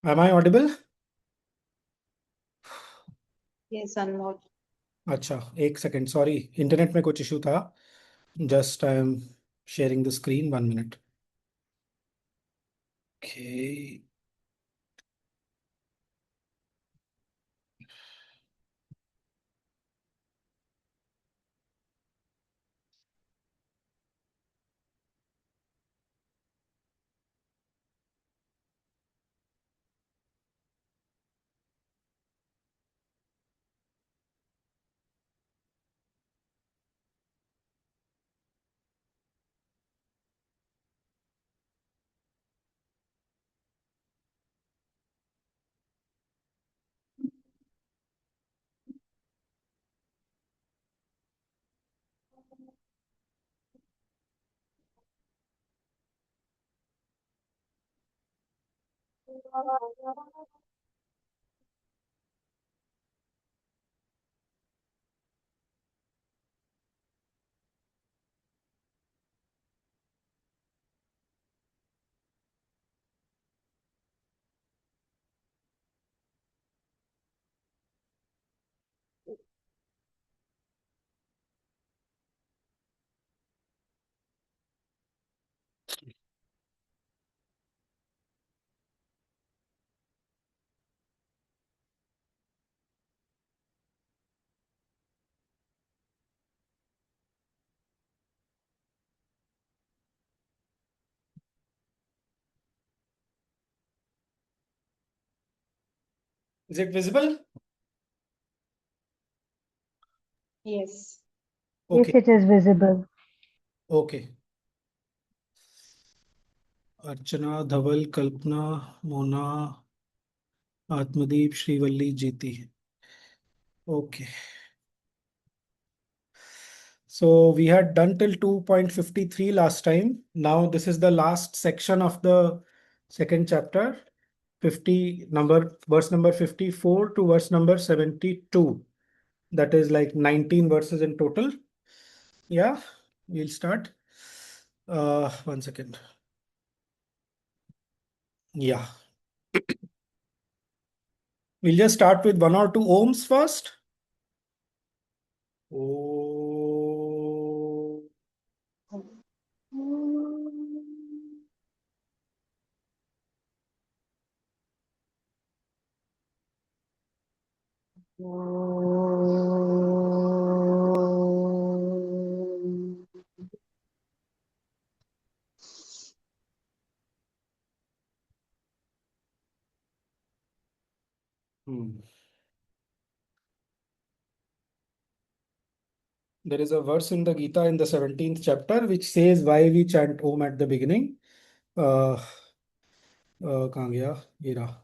Am I audible? Yes, Anmol. अच्छा, एक second, sorry, internet में कुछ इशू था. Just I am sharing the screen, 1 minute. Okay. Is it visible? Yes. Okay. Yes, it is visible. Okay. अर्चना, धवल, कल्पना, मोना, आत्मदीप, श्रीवल्ली, जीती. Okay. So we had done till 2.53 last time. Now this is the last section of the second chapter, 50 number, verse number 54 to verse number 72. That is like 19 verses in total. Yeah, we'll start. 1 second. Yeah. We'll just start with 1 or 2 ohms first. Oh. There is a verse in the Gita in the 17th chapter which says why we chant Om at the beginning. कहाँ गया ये रहा.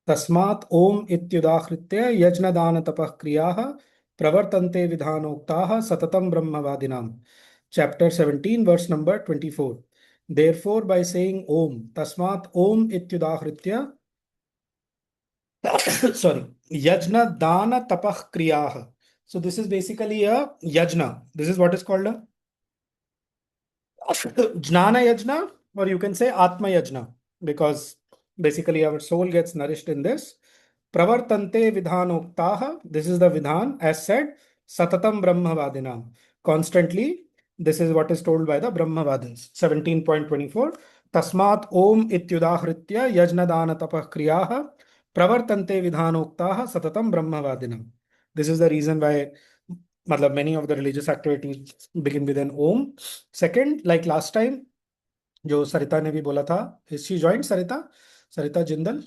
तस्मात् ओम इत्युदाहृत्य यज्ञदान तपः क्रियाः प्रवर्तन्ते विधानोक्ताः सततं ब्रह्मवादिनाम्. Chapter 17, verse number 24. Therefore, by saying Om, Tasmat Om ityudahritya, sorry, Yajna Dana Tapah Kriyaha. So this is basically a yajna. This is what is called a Jnana yajna, or you can say Atma yajna, because basically our soul gets nourished in this. Pravartante vidhanoktaha. This is the vidhan, as said, Satatam Brahmavadinam. Constantly, this is what is told by the Brahmavadins. 17.24. Tasmat Om ityudahritya yajnadana tapah kriyaha pravartante vidhanoktaha satatam brahmavadinam. This is the reason why many of the religious activities begin with an Om. Second, like last time, जो सरिता ने भी बोला था, is she joined Sarita? Sarita Jindal?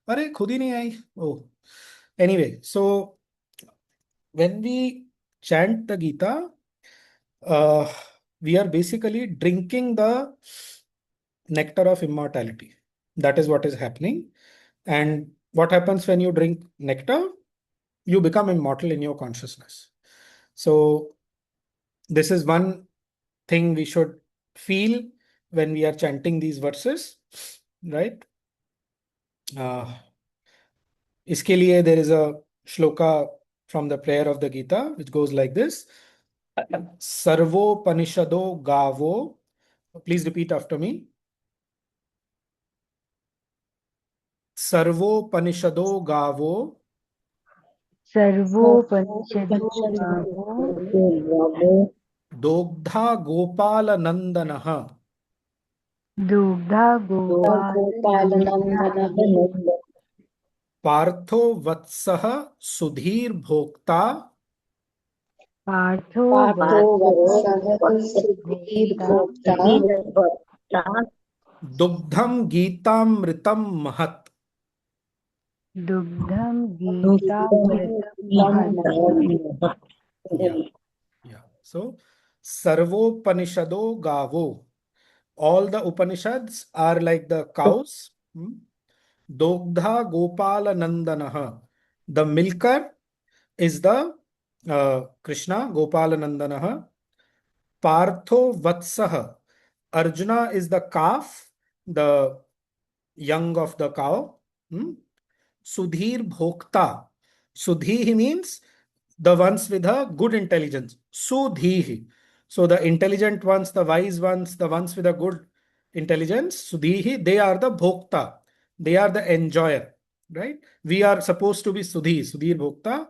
अरे खुद ही नहीं आई. Oh, anyway, so when we chant the Gita, we are basically drinking the nectar of immortality. That is what is happening. And what happens when you drink nectar? You become immortal in your consciousness. So this is one thing we should feel when we are chanting these verses, right? इसके लिए there is a shloka from the prayer of the Gita, which goes like this. Sarvopanishado gavo. Please repeat after me. Sarvopanishado gavo. Sarvopanishado Gavo Dogdha Gopalanandanaha. Dugdha Gopalanandana Partho Vatsaha Sudhir Bhokta. Partho Vatsah Sudhir Bhokta Bhokta Dugdham Geetamritam Mahat. Dugdham Geetamritam Mahat. Yeah. Yeah. So, Sarvopanishado Gavo. All the Upanishads are like the cows. Dogdha Gopala Nandanaha. The milker is the Krishna, Gopala Nandanaha. Partho Vatsaha. Arjuna is the calf, the young of the cow. Sudhir Bhokta. Sudhihi means the ones with a good intelligence. Sudhihi. So the intelligent ones, the wise ones, the ones with a good intelligence, Sudhihi, they are the Bhokta. They are the enjoyer. Right? We are supposed to be Sudhir Bhokta.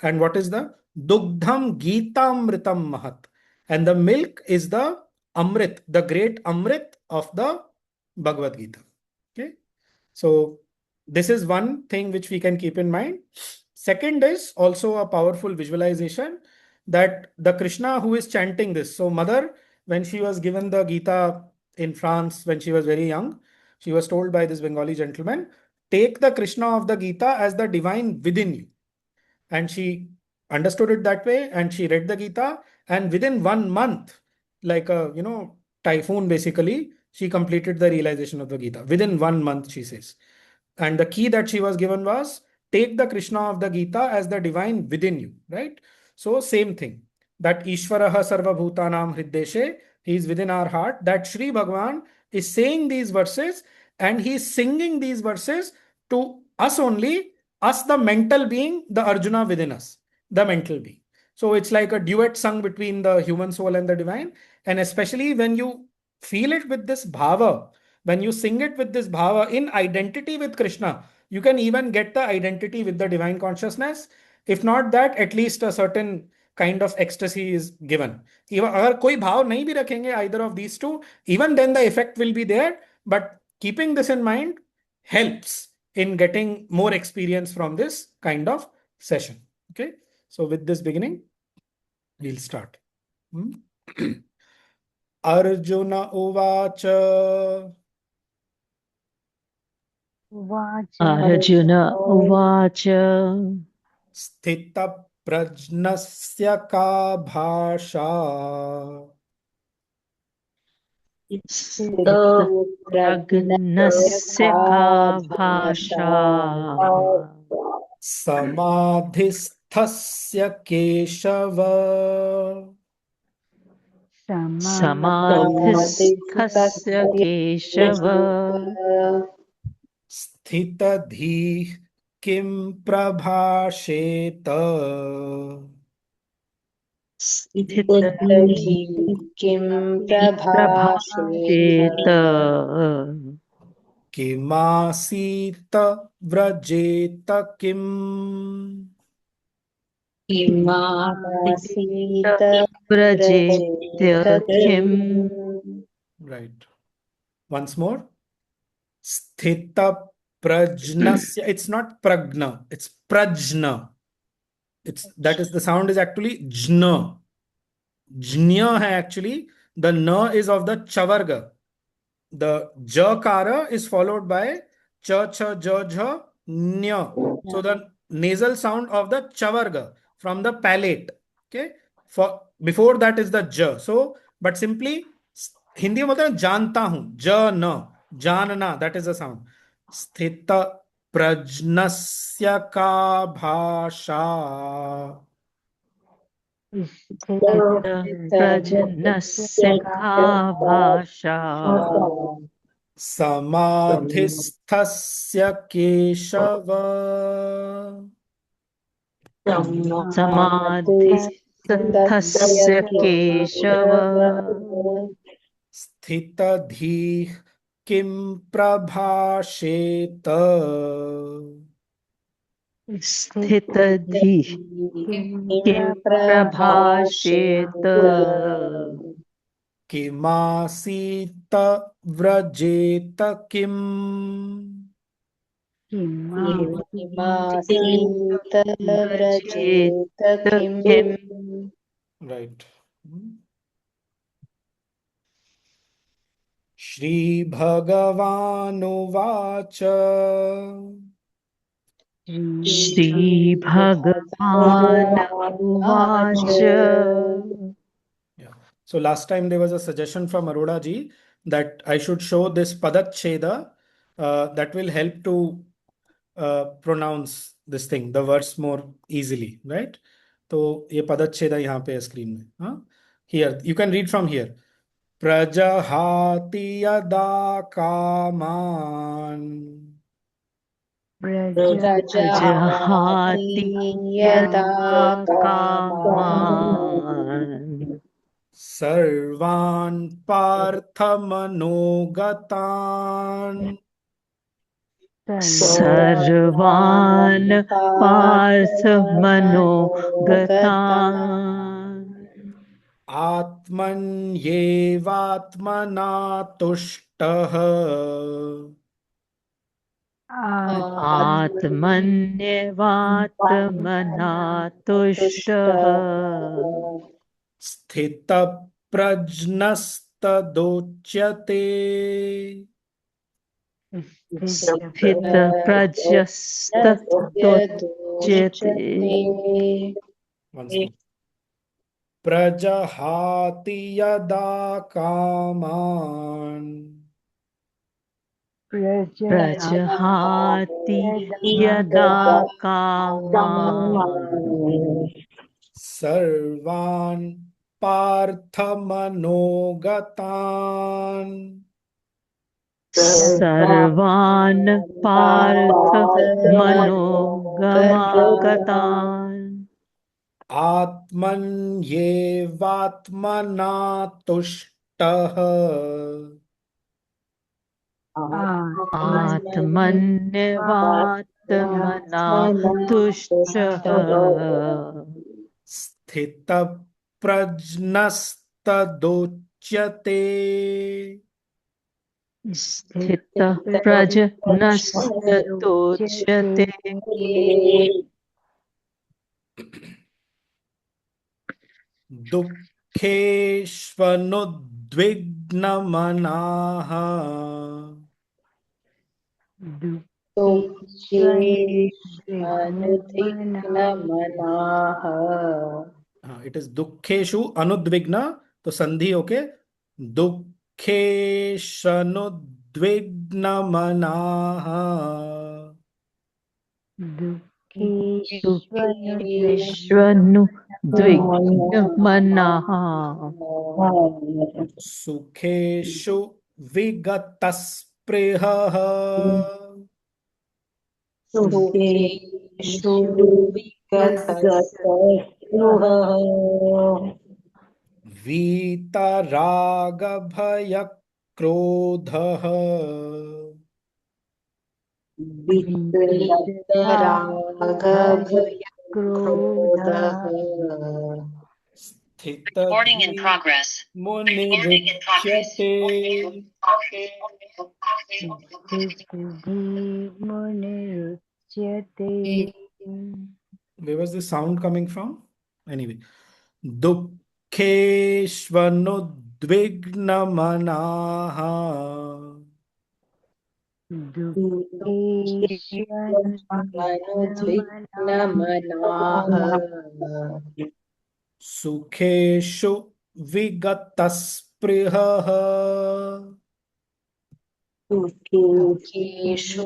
And what is the Dugdham Geetamritam Mahat? And the milk is the Amrit, the great Amrit of the Bhagavad Gita. Okay. So this is one thing which we can keep in mind. Second is also a powerful visualization that the Krishna who is chanting this. So mother, when she was given the Gita in France, when she was very young, she was told by this Bengali gentleman, take the Krishna of the Gita as the divine within you. And she understood it that way and she read the Gita, and within 1 month, like a typhoon basically, she completed the realization of the Gita. Within 1 month, she says. And the key that she was given was take the Krishna of the Gita as the divine within you, right? So same thing, that Ishvaraha Sarva Bhutanam Hriddeshe, he is within our heart, that Sri Bhagavan is saying these verses and he is singing these verses to us only, us the mental being, the Arjuna within us, the mental being. So it's like a duet sung between the human soul and the divine. And especially when you feel it with this bhava, when you sing it with this bhava in identity with Krishna, you can even get the identity with the divine consciousness. If not that, at least a certain kind of ecstasy is given. Even अगर कोई भाव नहीं भी रखेंगे either of these two, even then the effect will be there. But keeping this in mind helps in getting more experience from this kind of session. Okay. So with this beginning, we'll start. Arjuna Uvacha. Arjun उवाच स्थितप्रज्ञस्य का भाषा प्रज्ञस्य का भाषा समाधिस्थस्य केशव समाधिस्थस्य केशव स्थितधीः किं प्रभाषेत स्थितधीः किं प्रभाषेत किमासीत व्रजेत किम् किमासीत व्रजेत किम् Right. Once more. Sthita prajnasya. It's not pragna, it's prajna. That is, the sound is actually jna. Jnya hai actually. The na is of the chavarga. The jakara is followed by cha cha ja jha nya. So the nasal sound of the chavarga from the palate. Okay. For before that is the ja. So, but simply Hindi में बोलते हैं जानता हूं, ज न, जानना, that is the sound. स्थित प्रज्ञस्य का भाषा प्रज्ञस्य का भाषा समाधिस्थस्य केशव समाधिस्थस्य केशव स्थितधीः किं प्रभाषेत स्थितधिः किं प्रभाषेत किमासीत व्रजेत किम् किमासीत व्रजेत व्रजेत किम् किम् राइट श्रीभगवानुवाच श्रीभगवान् उवाच Yeah. So last time there was a suggestion from Arora ji that I should show this Padacheda that will help to pronounce this thing, the words more easily, right? तो ये पदच्छेद यहाँ पे स्क्रीन में हाँ here you can read from here प्रजहाति यदा कामान् प्रजहाति यदा कामान् सर्वान् पार्थमनोगतान् सर्वान् पार्थमनोगतान् आत्मन्येवात्मना तुष्टः आत्मन्येवात्मना तुष्टः स्थितप्रज्ञस्तदोच्यते स्थितप्रज्ञस्तदोच्यते Once more. प्रजहाति यदा कामान् प्रजहाति यदा कामान् सर्वान् पार्थमनोगतान् सर्वान् पार्थमनोगतान् आत्मन्येवात्मना तुष्टः आत्मन्येवात्मना तुष्टः स्थितप्रज्ञस्तदोच्यते स्थितप्रज्ञस्तदोच्यते दुःखेष्वनुद्विग्नमनाः अनुद्विग्नमनाः इट इज दुःखेषु अनुद्विग्न तो संधि ओके दुःखेष्वनुद्विग्नमनाः दुःखेष्वनुद्विग्नमनाः सुखेषु विगतस्पृहः सुखेषु विगतस्पृहः वीतरागभयक्रोधः वितरागभयक्रोधः स्थितधीर् मुनिरुच्यते Where was the sound coming from? Anyway, दुःखेष्वनुद्विग्नमनाः अनुद्विग्नमनाः सुखेषु विगतस्पृहः सुखेषु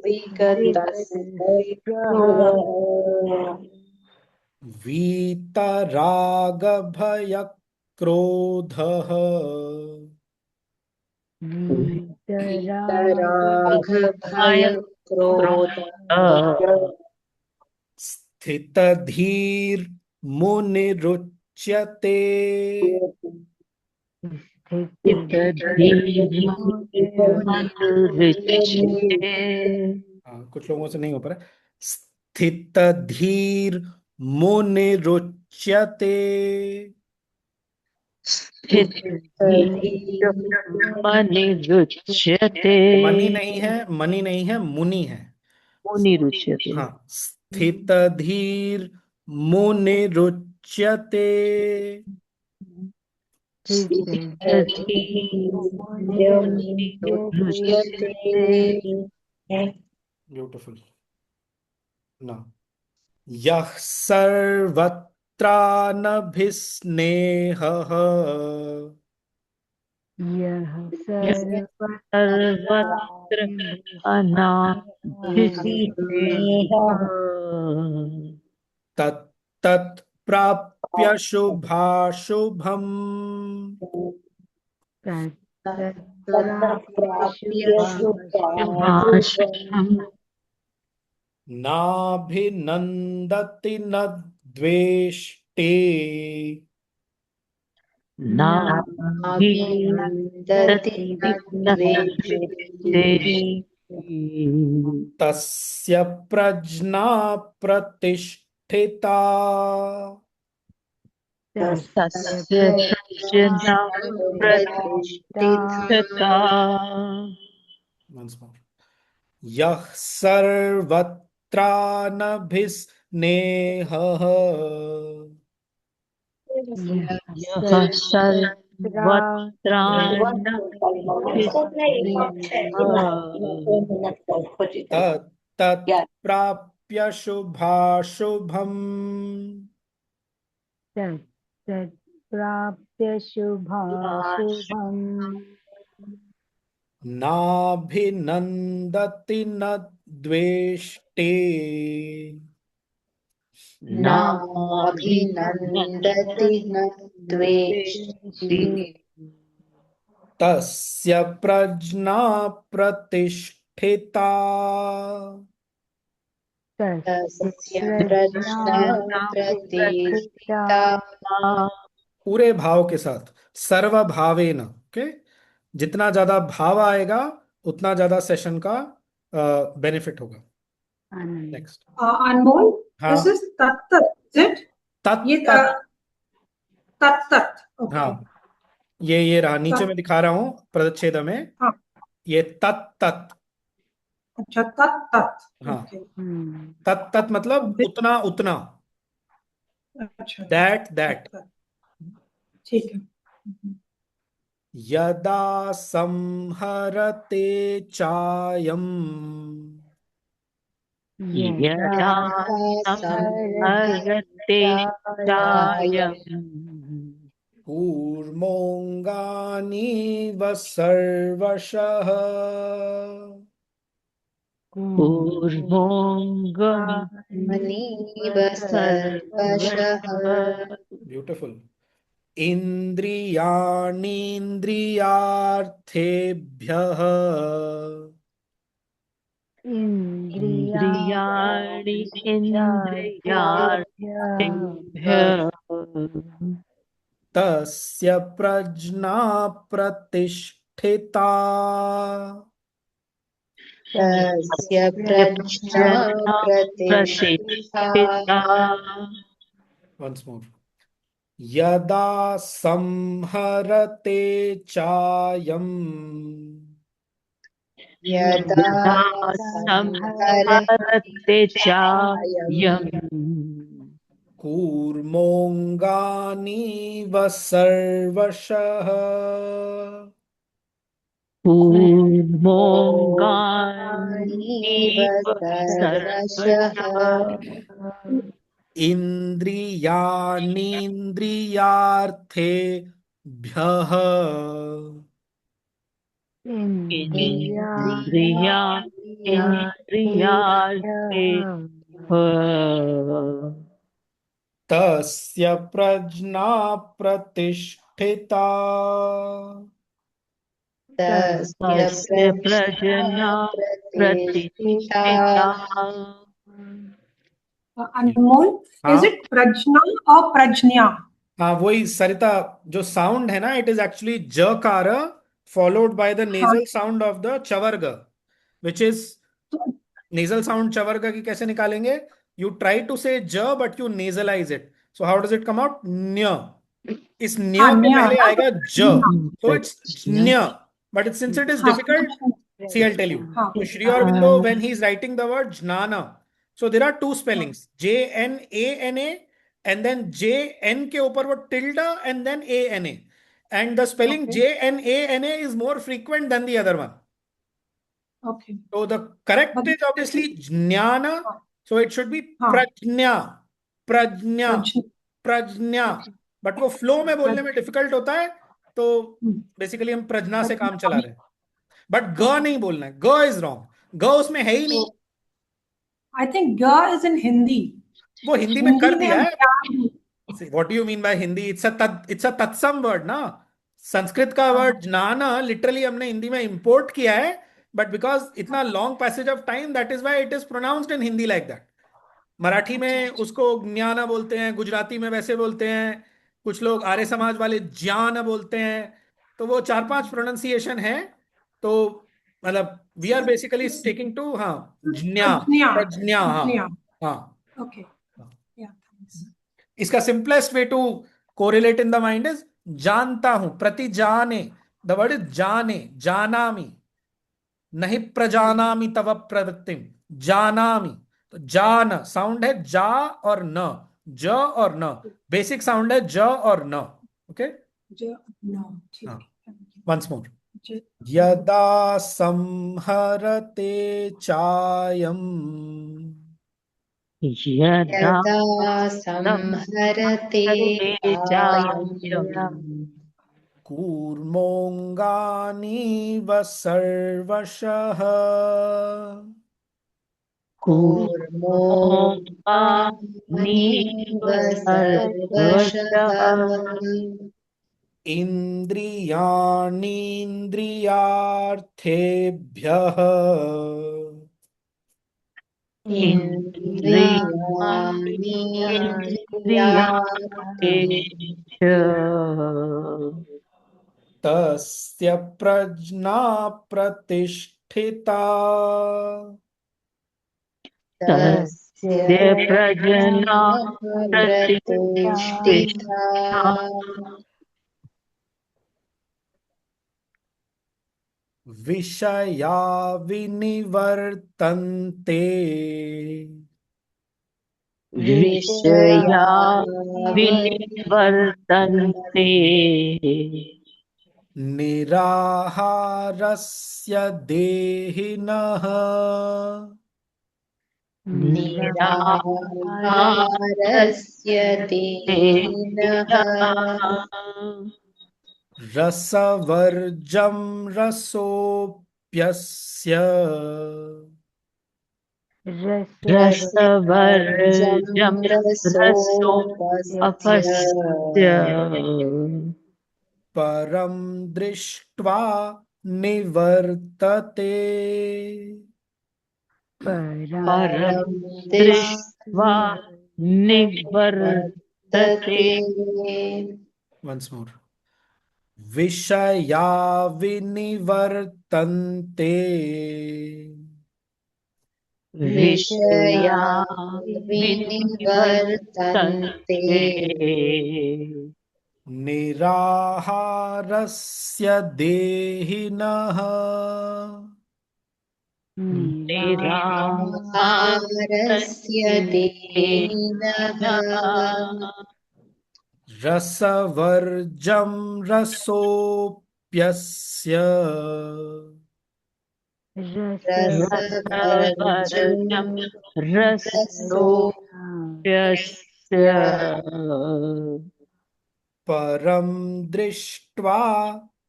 विगतस्पृहः वीतरागभयक्रोधः वीतरागभयक्रोधः स्थितधीर्मुनिरुच्यते स्थितधीर् मुनिरुच्यते। हाँ, कुछ लोगों से नहीं हो पा रहा। स्थितधीर् मुनिरुच्यते। मनिरुच्यते। मनी नहीं है, मनी नहीं है, मुनि है। मुनिरुच्यते। हाँ, स्थितधीर् मुनिरुच्यते। ब्यूटिफुल ना। यः सर्वत्रानभिस्नेहः यः सर्वत्र अनाभिस्नेहः तत्तत् प्राप्य शुभाशुभम्। शुभाशुभम् नाभिनन्दति न द्वेष्टे। नाभिनन्दति न द्वेष्टि। तस्य प्रज्ञा प्रतिष्ठिता। तस्य प्रज्ञा प्रतिष्ठिता। Once more. यः सर्वत्रानभिस्नेहः यः सर्वत्रानभिस्नेहः तत् प्राप्य शुभाशुभम्। तत्प्राप्य शुभाशुभम् नाभिनन्दति न द्वेष्टे। नाभिनन्दति न द्वेष्टि। तस्य प्रज्ञा प्रतिष्ठिता। तस्य प्रज्ञा प्रतिष्ठिता। पूरे भाव के साथ, सर्वभावेन। ओके, जितना ज्यादा भाव आएगा उतना ज्यादा सेशन का बेनिफिट होगा। आनंद। नेक्स्ट। अनमोल, हाँ, this is tat tat, is it? तत् ये तत्। tat tat. Okay. हाँ, ये रहा, नीचे तत्- में दिखा रहा हूं प्रच्छेद में। हाँ. ये तत् तत्। अच्छा, tat tat. हाँ, Okay. तत् तत् मतलब उतना उतना। अच्छा. That tat, tat. ठीक है. यदा संहरते चायम्। यदा संहरते चायम् कूर्मोऽङ्गानीव सर्वशः। मनीव सर्वशः। ब्यूटिफुल। इन्द्रियाणीन्द्रियार्थेभ्यः इन्द्रियाणि इन्द्रियार्थेभ्यः तस्य प्रज्ञा प्रतिष्ठिता। तस्य प्रज्ञा प्रतिष्ठिता। Once more. यदा संहरते चायम् यदा संहरते चायम् कूर्मोऽङ्गानीव सर्वशः। कूर्मोऽङ्गानीव सर्वशः इन्द्रियाणीन्द्रियार्थेभ्यः इन्द्रिया इन्द्रियार्थेभ्यः तस्य प्रज्ञा प्रतिष्ठिता। तस्य प्रज्ञा प्रतिष्ठिता। प्रतिष्ठिता। Anmol, is हाँ it Prajna or Prajna? हाँ, वही सरिता, जो साउंड है ना, इट इज एक्चुअली जकार फॉलोड बाय द हाँ, नेजल साउंड ऑफ द चवर्ग, विच इज तो नेजल साउंड चवर्ग की कैसे निकालेंगे? यू ट्राई टू से ज but you nasalize it, so how does it come out? न्य। इस न्य हाँ के न्या पहले ना, तो आएगा ज, Prajna। so it's nya, but since it is हाँ difficult, see, I'll tell you. हाँ So Shri Aurobindo, when he's writing the word jnana, so there are two spellings, Jnana, and then Jn के ऊपर वो tilde and then Ana, and the spelling Okay. Jnana is more frequent than the other one. Okay. So the correct But is obviously jnana, हाँ so it should be हाँ prajna, prajna, Prajna। Pragya. Okay. But वो flow में बोलने में Prajna। Difficult होता है, तो basically हम प्रज्ञा से काम चला Prajna। रहे हैं, बट ग नहीं बोलना है, ग इज रॉन्ग, ग उसमें है ही नहीं। I think Ga is in Hindi. वो हिंदी में हिंदी कर में दिया हम है। क्या? What do you mean by Hindi? It's a तत्सम वर्ड ना। संस्कृत का वर्ड ज्ञाना लिटरली हमने हिंदी में इंपोर्ट किया है, बट बिकॉज इतना long passage of time, that is why it is pronounced in Hindi like that. Marathi में उसको ज्ञाना बोलते हैं, गुजराती में वैसे बोलते हैं, कुछ लोग आर्य समाज वाले ज्ञान बोलते हैं, तो वो चार पांच प्रोनाउंसिएशन है। तो मतलब we are basically sticking to, हाँ, ज्ञा, प्रज्ञा। प्रज्ञा, हाँ प्रज्ञा। हाँ। Okay. Yeah, thanks. इसका simplest way to correlate in the mind is जानता हूं, प्रति जाने, द वर्ड इज जाने, जानामि, नहीं प्रजानामि तव प्रवृत्तिम, जानामि। तो जान साउंड है जा और न, ज और न, बेसिक साउंड है ज और न। ओके, No, ठीक हाँ, है, thank you. Once more. ज- यदा संहरते चायम यदा यदा संहरते चायम् कूर्मोऽङ्गानीव सर्वशः कूर्मोऽङ्गानीव सर्वशः इन्द्रियाणीन्द्रियार्थेभ्यः इन्द्रियाणीन्द्रियार्थेभ्यः तस्य प्रज्ञा प्रतिष्ठिता। तस्य प्रजना प्रतिष्ठिता विषया विनिवर्तन्ते विषया विनिवर्तन्ते निराहारस्य देहिनः निराहारस्य देहिनः रसवर्जं रसोऽप्यस्य रसवर्जं रसोऽपस्य रसोऽपस्य परं दृष्ट्वा निवर्तते। परं दृष्ट्वा निवर्तते Once more. विषया विनिवर्तन्ते विषया विनिवर्तन्ते विनिवर्तन्ते निराहारस्य देहिनः निराहारस्य देहिनः रसवर्जं रसोऽप्यस्य रसवर्जं रसोऽप्यस्य परं दृष्ट्वा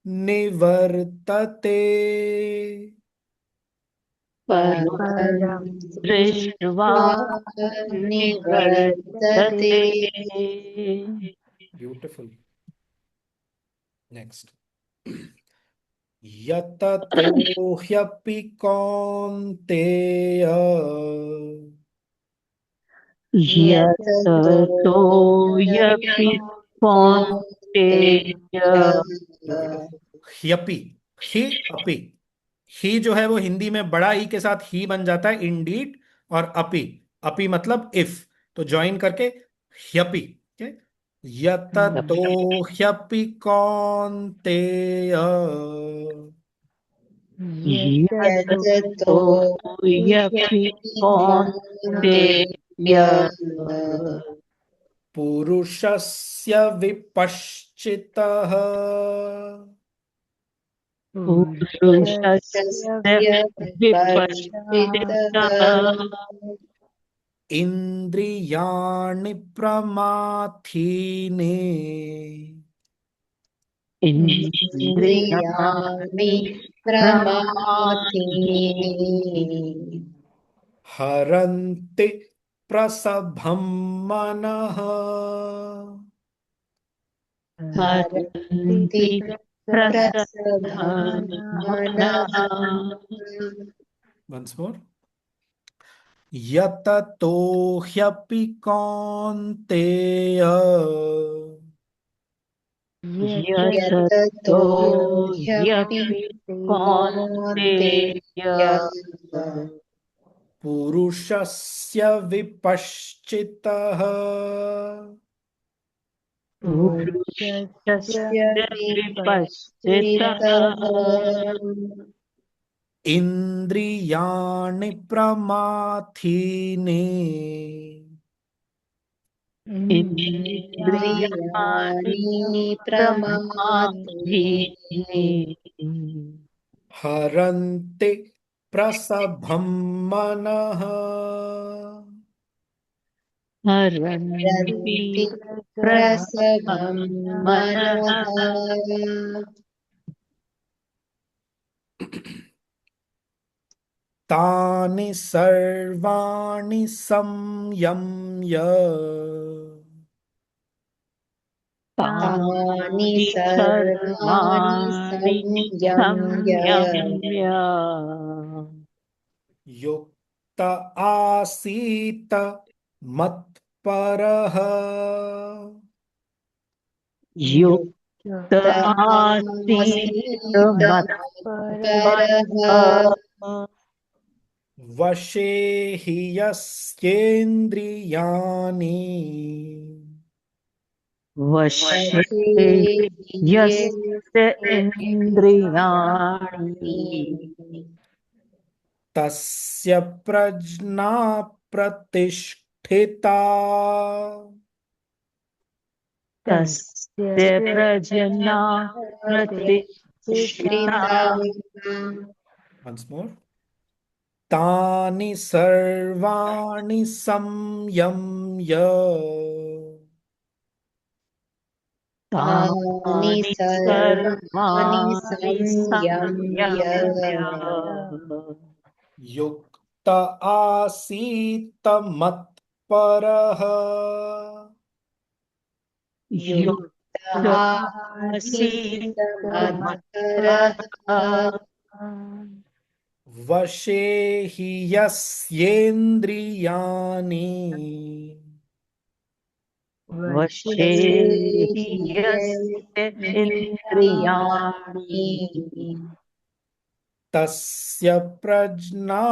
निवर्तते। परं दृष्ट्वा निवर्तते निवर्तते ब्यूटिफुल। नेक्स्ट। यततो ह्यपि कौन्तेय यततो यपि कौन्तेय ब्यूटीफुल। ह्यपि, ही अपि, ही जो है वो हिंदी में बड़ा ई के साथ ही बन जाता है इंडीड, और अपि, अपि मतलब इफ, तो ज्वाइन करके ह्यपि। okay? यततो ह्यपि कौन्तेय यततो यपि कौन्तेय पुरुषस्य विपश्चितः पुरुषस्य विपश्चितः इन्द्रियाणि प्रमाथीने इन्द्रियाणि प्रमाथीनि हरन्ति प्रसभं मनः हरन्ति प्रसभं मनः Once more. यततो ह्यपि कौन्तेय यततो यपि कौन्तेय पुरुषस्य विपश्चितः पुरुषस्य विपश्चितः इन्द्रियाणि प्रमाथीने इन्द्रियाणि प्रमाथीनि प्रमाथीनि हरन्ति प्रसभं मनः हरन्ति प्रसभं प्रसभं मनः मनः तानि सर्वाणि संयम्य तानि तानि सर्वाणि सर्वाणि संयम्य संयम्य युक्त आसीत मत्परः युक्त आसीत् आसीत् मत्परः मत्परः वशे हि यस्येन्द्रियाणि वशे वशे यस्य इन्द्रियाणि तस्य प्रज्ञा प्रतिष्ठिता तस्य प्रजना प्रतिष्ठिता Once more. तानि सर्वाणि संयम्य तानि तानि सर्वाणि सर्वाणि संयम्य संयम्य युक्त आसीत मत्परः युक्त आसीत् मत्परः मत्परः वशे हि यस्येन्द्रियाणि वशे हि यस्य इन्द्रियाणि तस्य प्रज्ञा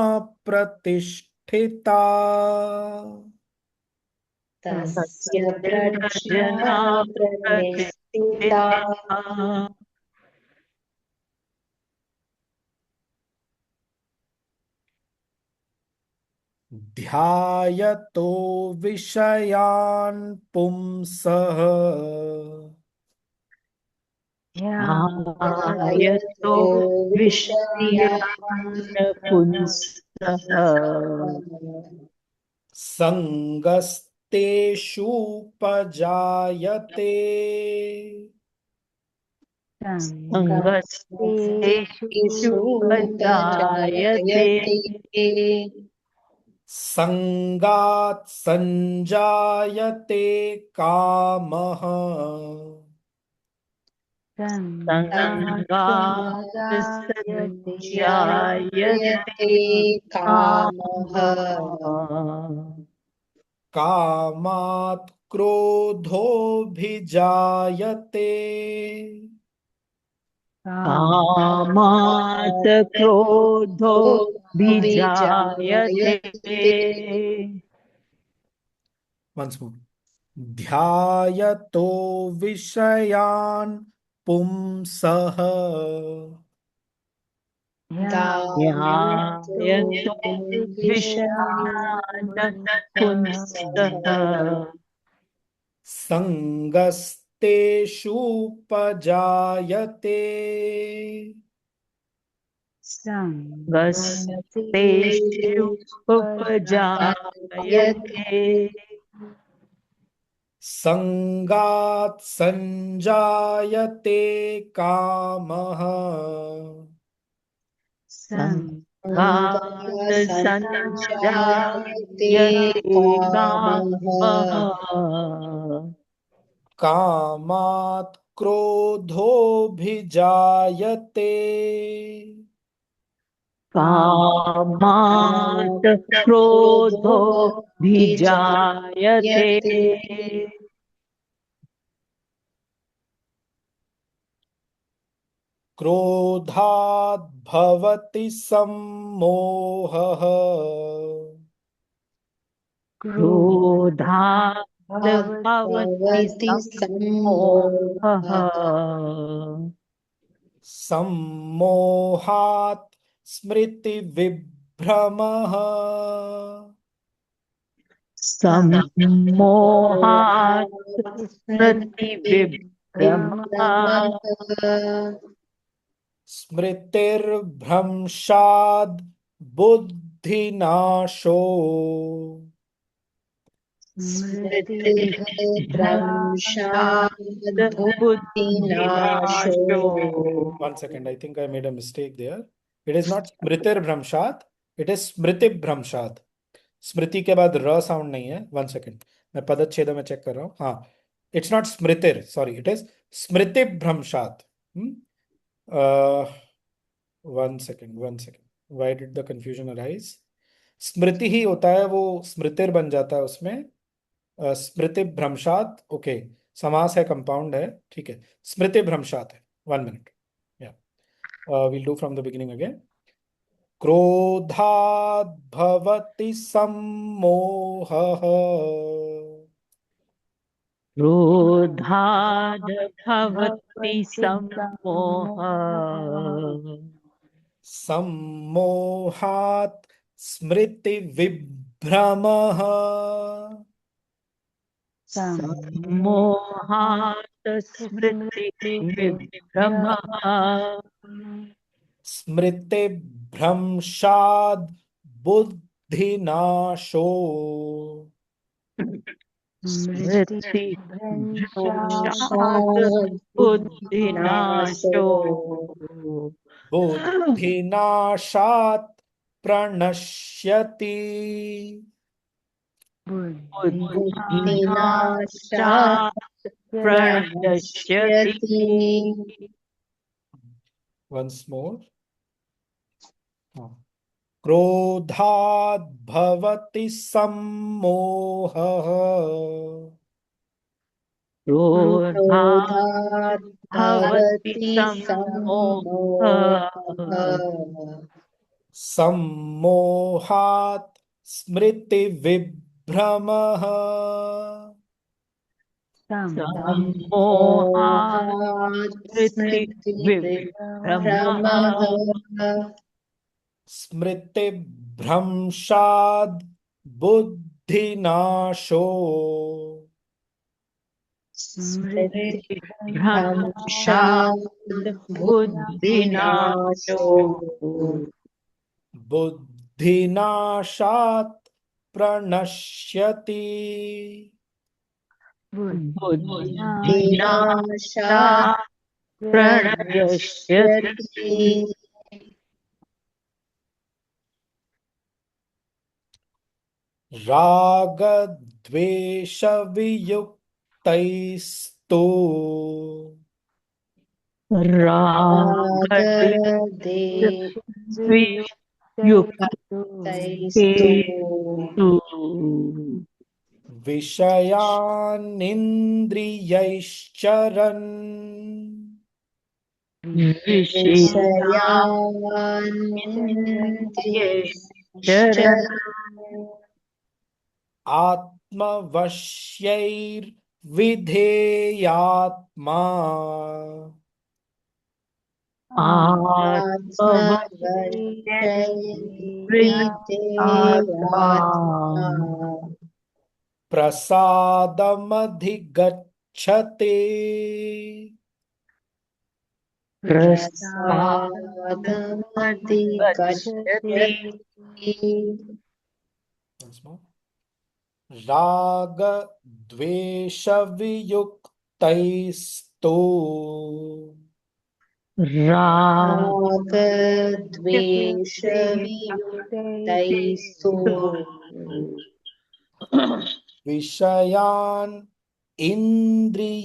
प्रतिष्ठिता तस्य प्रजना प्रज्ञा प्रतिष्ठिता प्रतिष्ठिता ध्यायतो विषयान् पुंसः ध्यायतो विषयान् पुंसः सङ्गस्तेषुपजायते सङ्गस्तेषु उपजायते सङ्गात् सञ्जायते कामः सङ्गात् सञ्जायते कामः कामः कामात् क्रोधोऽभिजायते कामात् क्रोधो भिजायते once more ध्यायतो विषयान् पुंसः ध्यायतो विषयान् पुंसः संगस्तेषुपजायते गस्तेषु उपजायते संगात् संजायते कामः संगात् संजायते कामः कामात् क्रोधोऽभिजायते कामात् क्रोधो भिजायते क्रोधात् भवति सम्मोहः क्रोधात् भवति सम्मोहः सम्मोहात् स्मृतिविभ्रमः सम्मोहात् स्मृतिविभ्रमः स्मृतिर्भ्रंशात् बुद्धिनाशो स्मृतिभ्रंशात् बुद्धिनाशो One second, I think I made a mistake there. It is not स्मृतिर भ्रंशात, it is स्मृति भ्रंशात. स्मृति के बाद र साउंड नहीं है. One second, मैं पदच्छेद में चेक कर रहा हूँ. हाँ, it's not स्मृतिर, sorry, it is Smriti भ्रंशात. One second. Why did the confusion arise? स्मृति ही होता है, वो स्मृतिर बन जाता है उसमें. स्मृति भ्रंशात, ओके, समास है, कंपाउंड है, ठीक है. स्मृति भ्रंशात है. 1 minute. We'll do from the beginning again. क्रोधात् भवति सम्मोहः क्रोधाद् भवति सम्मोहः सम्मोहात् स्मृतिविभ्रमः सम्मोहात् स्मृतिविभ्रमः स्मृतिभ्रंशात् बुद्धिनाशो स्मृतिभ्रंशात् बुद्धिनाशो बुद्धिनाशात् प्रणश्यति बुद्धिनाशात् प्रणश्यति once more. क्रोधात् भवति सम्मोहः क्रोधात् भवति सम्मोहः सम्मोहात् स्मृतिविभ्रमः सम्मोहात् स्मृतिविभ्रमः स्मृतिभ्रंशात् बुद्धिनाशो स्मृतिभ्रंशात् बुद्धिनाशो बुद्धिनाशात् प्रणश्यति बुद्धिनाशात् प्रणश्यति रागद्वेषवियुक्तैस्तु रागद्वेषवियुक्तैस्तु विषयानिन्द्रियैश्चरन् विषयानिन्द्रियैश्च आत्मवश्यैर्विधेयात्मा आत्मवर्षयितेयात्मा प्रसादमधिगच्छते प्रसादमधिगच्छति Once more. रागद्वेषवियुक्तैस्तु रागद्वेषवियुक्तैस्तु विषयान् इन्द्रियैश्चरन्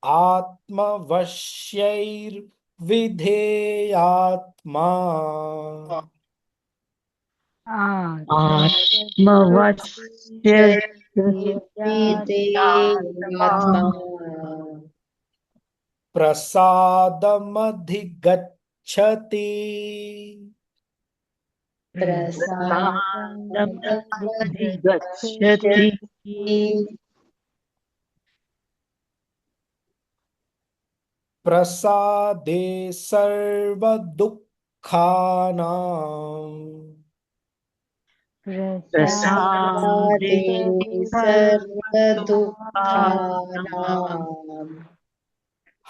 आत्मवश्यैर्विधेयात्मा विधेयात्मा प्रसादमधिगच्छति प्रसादमधिगच्छति प्रसादे सर्वदुःखानां प्रसादे सर्वदुःखानां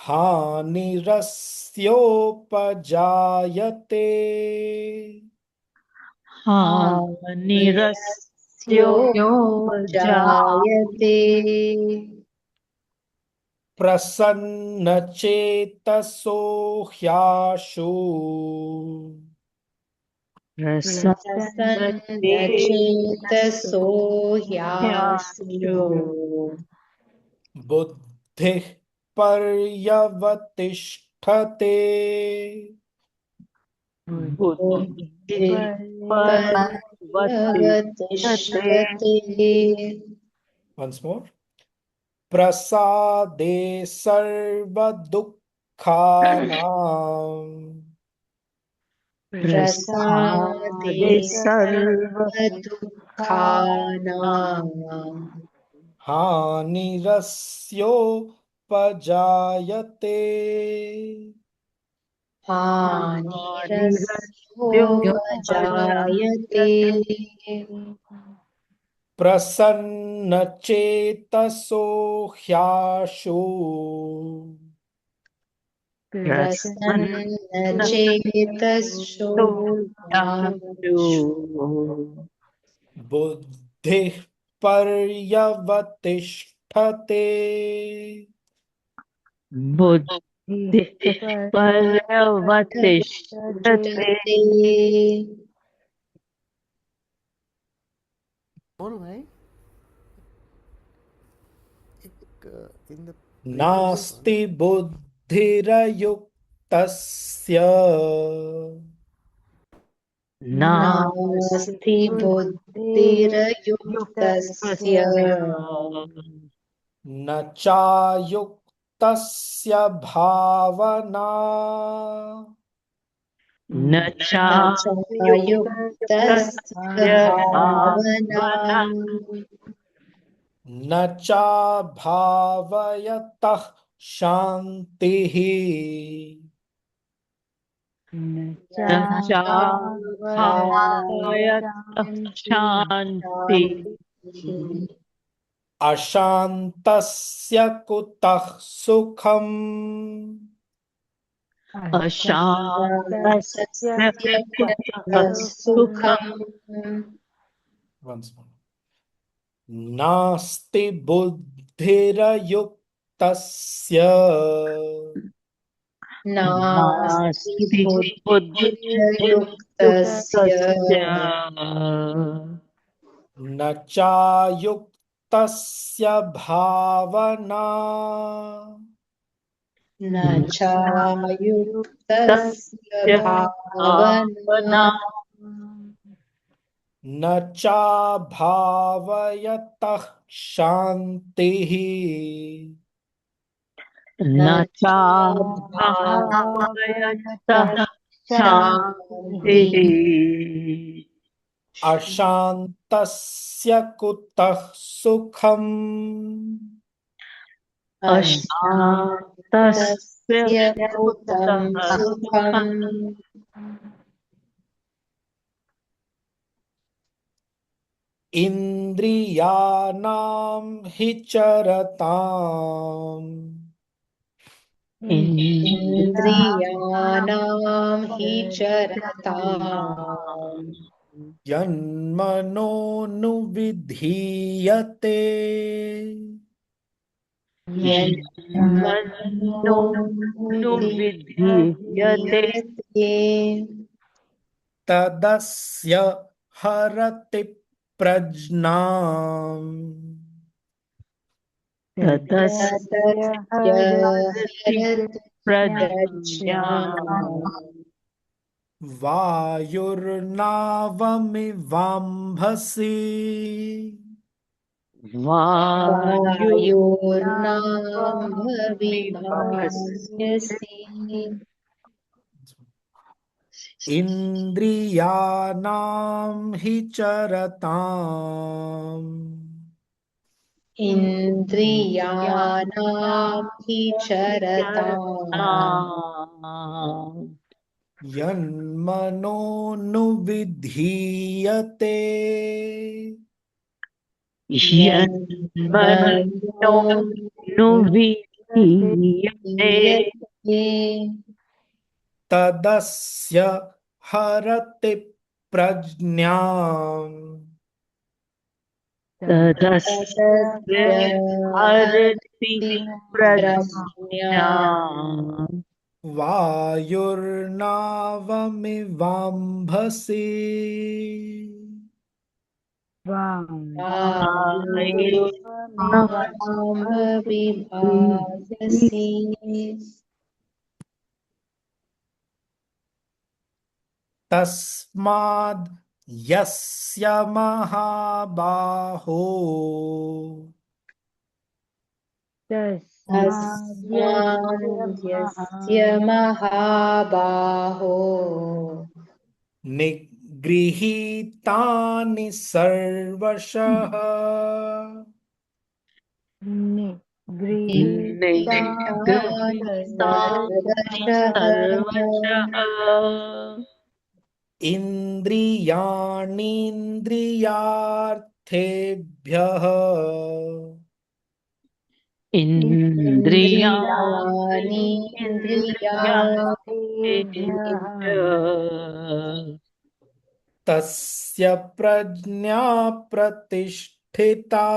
हानिरस्योपजायते हानिरस्योपजायते प्रसन्नचेतसो ह्याशु प्रसन्नचेतसो ह्याशु बुद्धिः पर्यवतिष्ठते बुद्धिर्पर्यवतिष्ठते Once more. प्रसादे सर्वदुःखानां प्रसादे सर्वदुःखानां हानिरस्योपजायते हानिरस्योपजायते प्रसन्नचेतसो ह्याशु प्रसन्नचेतसो ह्याशु बुद्धिः पर्यवतिष्ठते पर्यवतिष्ठते और भाई एक इन द नास्ति बुद्धिरयुक्तस्य नास्ति बुद्धिरयुक्तस्य न चायुक्तस्य भावना न चायुक्तस्य भावना न चाभावयतः शान्तिः न चाभावयतः शान्तिः अशान्तस्य कुतः सुखम् अशान्तस्य कुतः सुखम् Once more. नास्ति बुद्धिरयुक्तस्य नास्ति बुद्धिर्युक्तस्य न चायुक्तस्य भावना न चायुक्तस्य भावना न चाभावयतः शान्तिः न चाभावयतः शान्तिः अशान्तस्य कुतः सुखम् अशान्तस्य कुतं सुखम् इन्द्रियाणां हि चरताम् इन्द्रियाणां हि चरताम् यन्मनोनुविधीयते यन्मनोनुविधीयते तदस्य हरति प्रज्ञाम् तदस्य हरति प्रज्ञा वायुर्नावमिवाम्भसि वायुर्नावमिवाम्भसि इन्द्रियाणां हि चरताम् इन्द्रियाणां हि चरताम् यन्मनोनुविधीयते यन्मनोनुविधीयते तदस्य हरति प्रज्ञाम् तदस्य हरति प्रज्ञा वायुर्नावमिवाम्भसि वायुर्नावमिवाम्भसि तस्माद् यस्य महाबाहो तस्माद्यस्य महाबाहो निगृहीतानि सर्वशः सर्वशः इन्द्रियाणीन्द्रियार्थेभ्यः इन्द्रियाणि तस्य प्रज्ञा प्रतिष्ठिता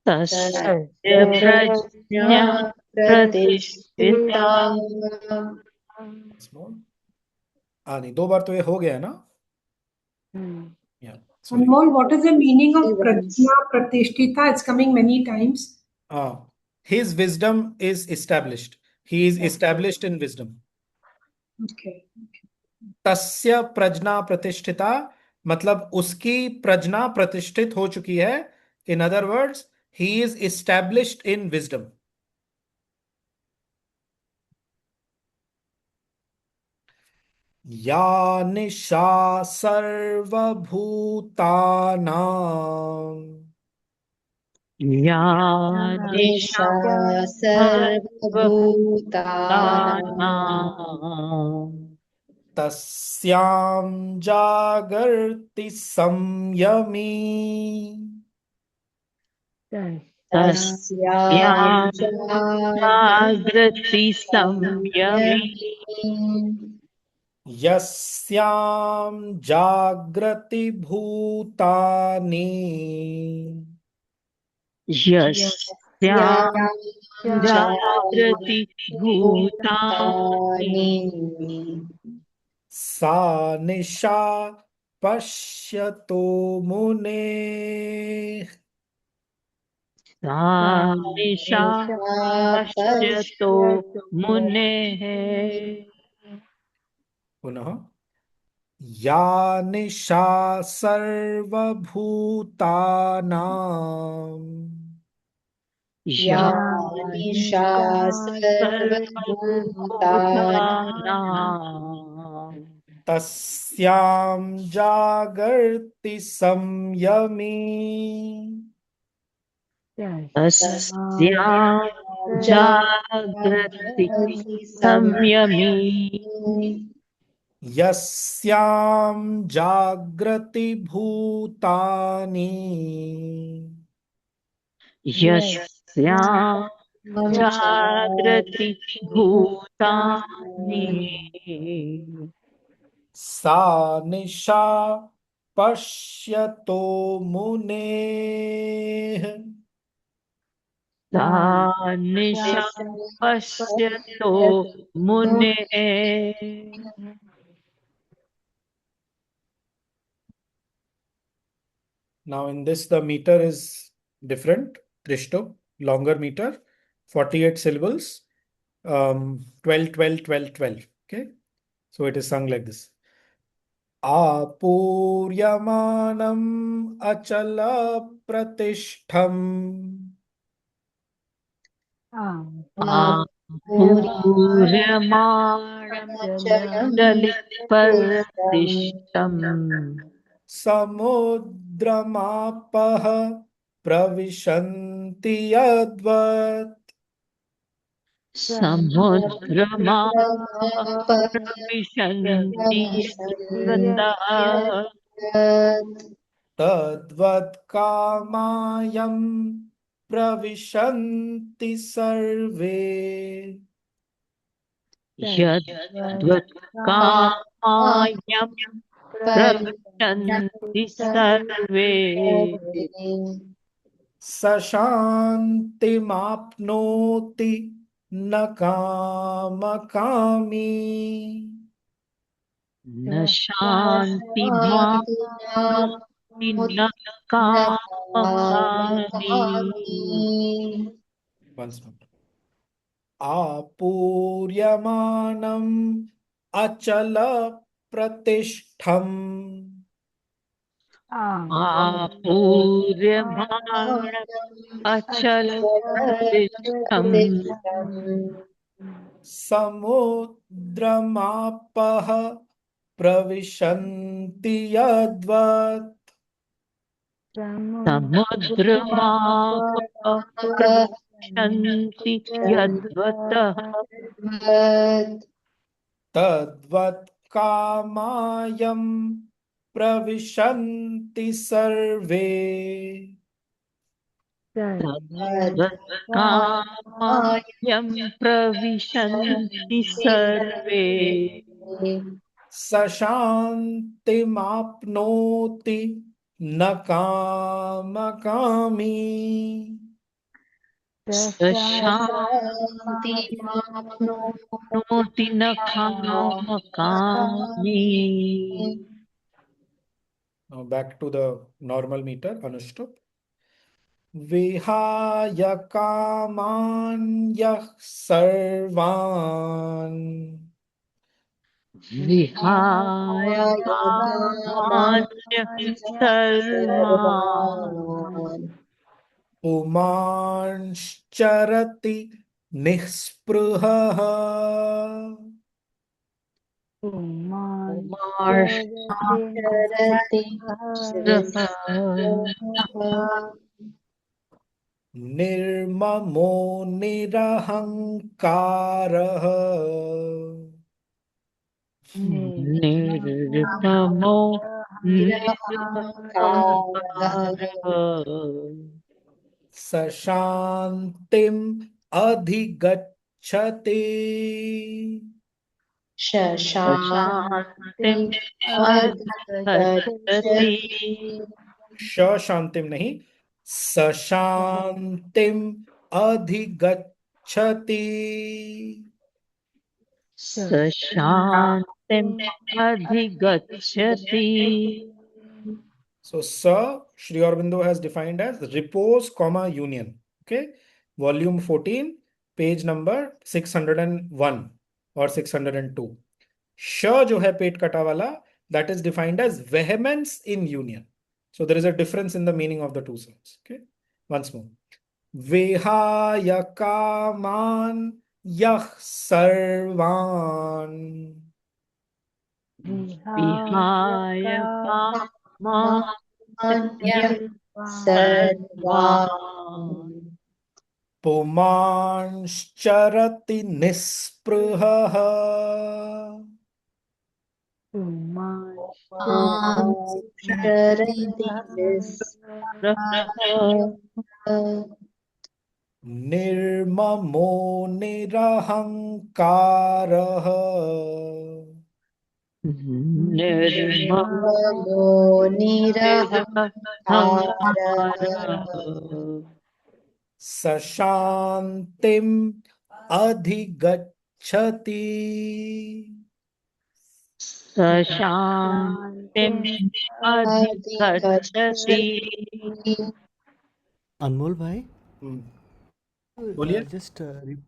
तस्य प्रज्ञा प्रतिष्ठिता नहीं, 2 बार तो ये हो गया ना। Yeah, sorry. Anmol, what is the meaning of Prajna Pratishtita? It's coming many times. His wisdom is established. He is established in wisdom. Okay. तस्य प्रज्ञा प्रतिष्ठिता मतलब उसकी प्रज्ञा प्रतिष्ठित हो चुकी है. In other words, he is established in wisdom. या निशा सर्वभूतानां या निशा सर्वभूतानां तस्यां जागर्ति संयमी तस्यां जागृति संयमी यस्यां जागृति भूतानि यस्यां जागृति भूतानि सा निशा पश्यतो मुने सा निशा पश्यतो मुनेः पुनः या निशा सर्वभूतानां या निशा सर्वभूतानां सर्वभूतानां तस्यां जागर्ति संयमी तस्यां जागृति संयमी यस्यां जागृति भूतानि यस्यां जागृति भूतानि सा निशा पश्यतो मुनेः सा निशा पश्यतो मुनेः Now in this the meter is different. Trishto, longer meter, 48 syllables, 12, 12, 12, 12. Okay. So it is sung like this. Apuryamanam achala pratishtham पूर्यमाणं दलितपरदिष्टम् समुद्रमापः प्रविशन्ति यद्वत् समुद्रमाप्रविशन्ति यद्वतः तद्वत् कामायं प्रविशन्ति सर्वे यद्वत् कामायं प्रविशन्ति सर्वे स शान्तिमाप्नोति न कामकामी न शान्तिमाप्नोति न कामकामी Once more. आपूर्यमानम् अचल प्रतिष्ठम् आपूर्यमाणम् अचलप्रतिष्ठम् समुद्रमापः प्रविशन्ति यद्वत् समुद्रमाप्रविशन्ति यद्वतः तद्वत् कामायं प्रविशन्ति सर्वे तद्वत् कामायं प्रविशन्ति सर्वे स शान्तिमाप्नोति न कामकामी स शान्तिमाप्नोति न कामकामी Now back to the normal meter, Anushtup. विहाय कामान् यः सर्वान् विहाय कामान्यः सर्वान् पुमांश्चरति निःस्पृहः निर्ममो निरहङ्कारः निर्ममो निरहङ्कारः स शान्तिम् अधिगच्छति शान्तिम् अधिगच्छति श शांतिम नहीं स शांतिम अधिगच्छति स शान्तिम् अधिगच्छति So sa Sri Aurobindo has defined as repose comma union. okay? Volume 14, page number 601 or 602. श जो है पेट कटा वाला, that is defined as vehemence in union. So there is a difference in the meaning of the two sounds. Okay, once more. Vihaya kaman yah sarvan. विहाय कामान्यः सर्वान् सर्वान् पुमांश्चरति निःस्पृहः मांश्चरति निःस्पृहः निर्ममो निरहङ्कारः निर्ममो निरहङ्कारः स शान्तिम् अधिगच्छति शान्तिम् अधिगच्छति Anmol bhai, बोलिए। just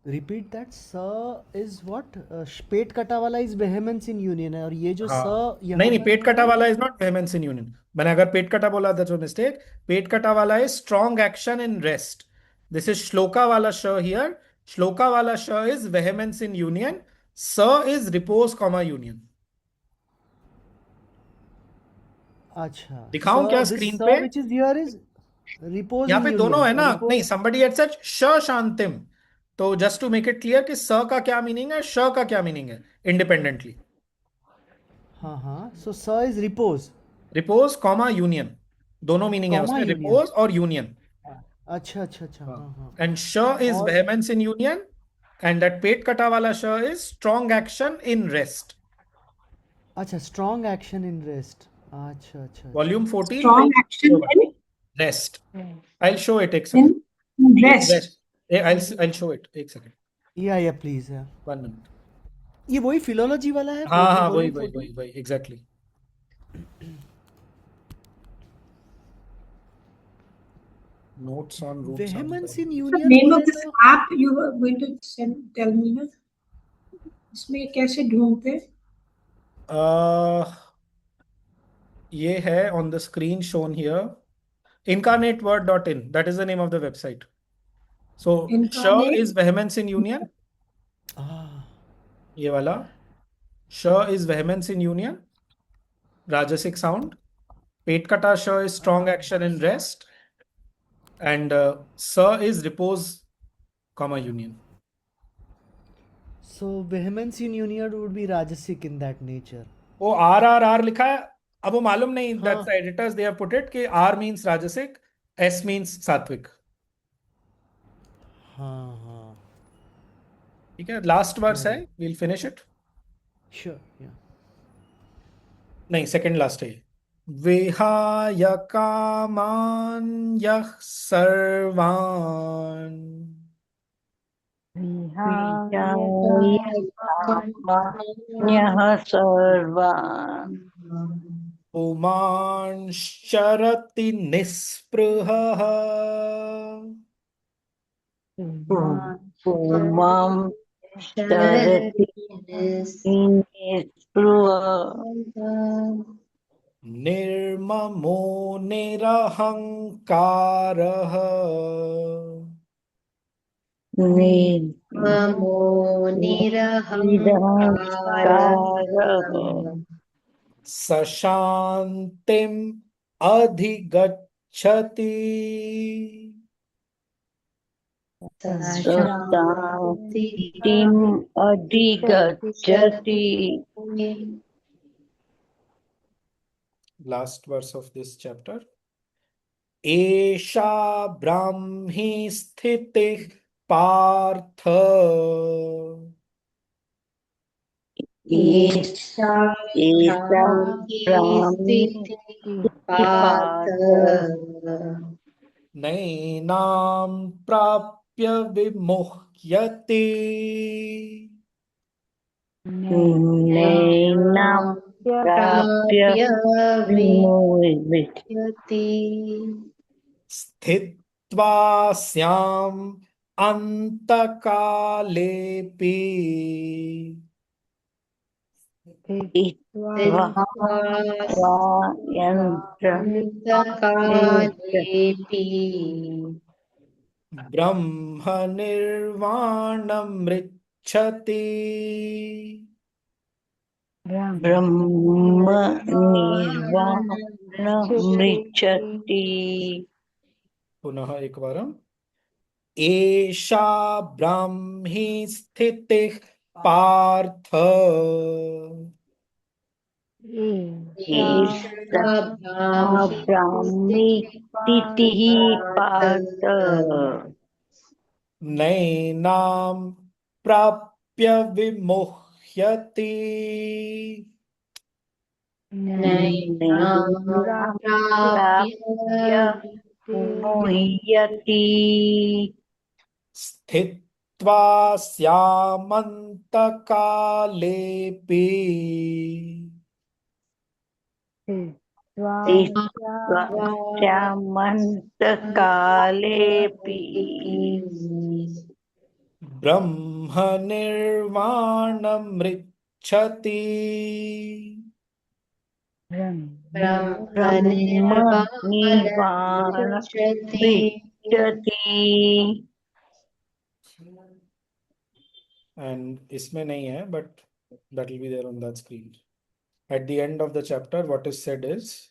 repeat that. Sa is what? पेट कटा वाला is vehemence in union है, और ये जो हाँ। सा यहाँ नहीं पर पेट कटा है, वाला इज नॉट वेहमेंस इन यूनियन। मैंने अगर पेट कटा बोला दैट्स अ मिस्टेक। पेट कटा वाला is strong action in rest. This is shloka वाला श हियर। श्लोका वाला श इज वेहमेंस इन यूनियन। स इज रिपोज कॉमा यूनियन। अच्छा दिखाऊं सा क्या this स्क्रीन sa पे? which is here is repose यहाँ in पे union दोनों है ना? repose नहीं, somebody had said श शांतिम। तो just to make it clear कि स का क्या मीनिंग है, श का क्या मीनिंग है, इंडिपेंडेंटली। हाँ हाँ so sa is repose repose comma union, दोनों मीनिंग है comma उसमें, union रिपोज और यूनियन। अच्छा अच्छा अच्छा हाँ हाँ And sh is और vehemence in union, and that pet kata wala sh is strong action in rest. अच्छा strong action in rest अच्छा अच्छा Volume 14, Strong page action 01. in, Rest. I'll show it. Ek second. in rest. Rest. I'll show it. Ek second. या please 1 minute. ये वही philology वाला है हाँ हाँ volume वही 14? exactly. Notes on roots. Vehemence in The union name बोले of this तो app you were going to tell me ना, इसमें कैसे ढूंढते? ये है on the screen shown here. Incarnateword.in. That is the name of the website. So sh Incarnate? is vehemence in union. ये वाला sh is vehemence in union, rajasic sound. Pet kata sh is strong action in rest, and sa is repose, comma union. so vehemence in union would be rajasic in that nature वो R लिखा है। अब वो मालूम नहीं, हाँ। that's the editors they have put it कि R means rajasic, S means सात्विक। हाँ हाँ ठीक है, लास्ट वर्स है, we'll finish it. sure yeah नहीं, सेकंड लास्ट है। विहाय कामान यः सर्वान् कामान्यः सर्वान् पुमांश्चरति निःस्पृहः पुमां चरति निःस्पृहः निर्ममो निरहङ्कारः ममो निरहङ्कारः स शान्तिम् अधिगच्छति शान्तिम् अधिगच्छति Last verse of this chapter. एषा ब्राह्मी स्थितिः पार्थ एषा ब्राह्मी पार्थ नैनां प्राप्य विमुह्यते नैनां प्राप्य विमुह्यते स्थित्वा स्थित्वास्याम् अन्तकालेऽपि यन्त्र अन्तकालेऽपि ब्रह्मनिर्वाणमृच्छति ब्रह्म निर्वाणमृच्छति पुनः एकवारम् एषा ब्राह्मी स्थितिः पार्थ ईशा ब्राह्मी ब्राह्मी स्थितिः पार्थ नैनां प्राप्य विमुह्यति नैनां प्राप्य मुह्यति स्थित्वा स्यामन्तकालेऽपि श्यामन्तकालेऽपि ब्रह्मनिर्वाणमृच्छति ब्रह्मनिर्वाणमृच्छति and इसमें नहीं है but that will be there on that screen. At the end of the chapter, what is said is,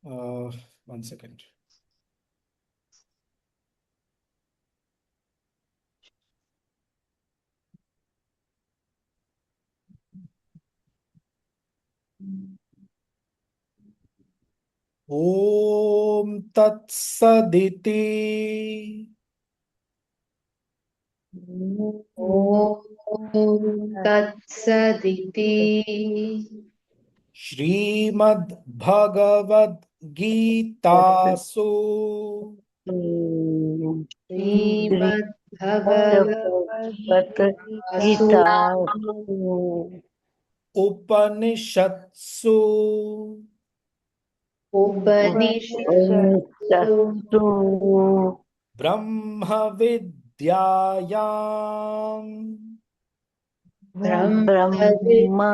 one second. ॐ तत्सदिति ॐ तत्सदिति श्रीमद्भगवद्गीतासु श्रीमद्भगवद्गीतासु उपनिषत्सु उपनिषत्सु ब्रह्मविद्यायां ब्रह्मविद्यायां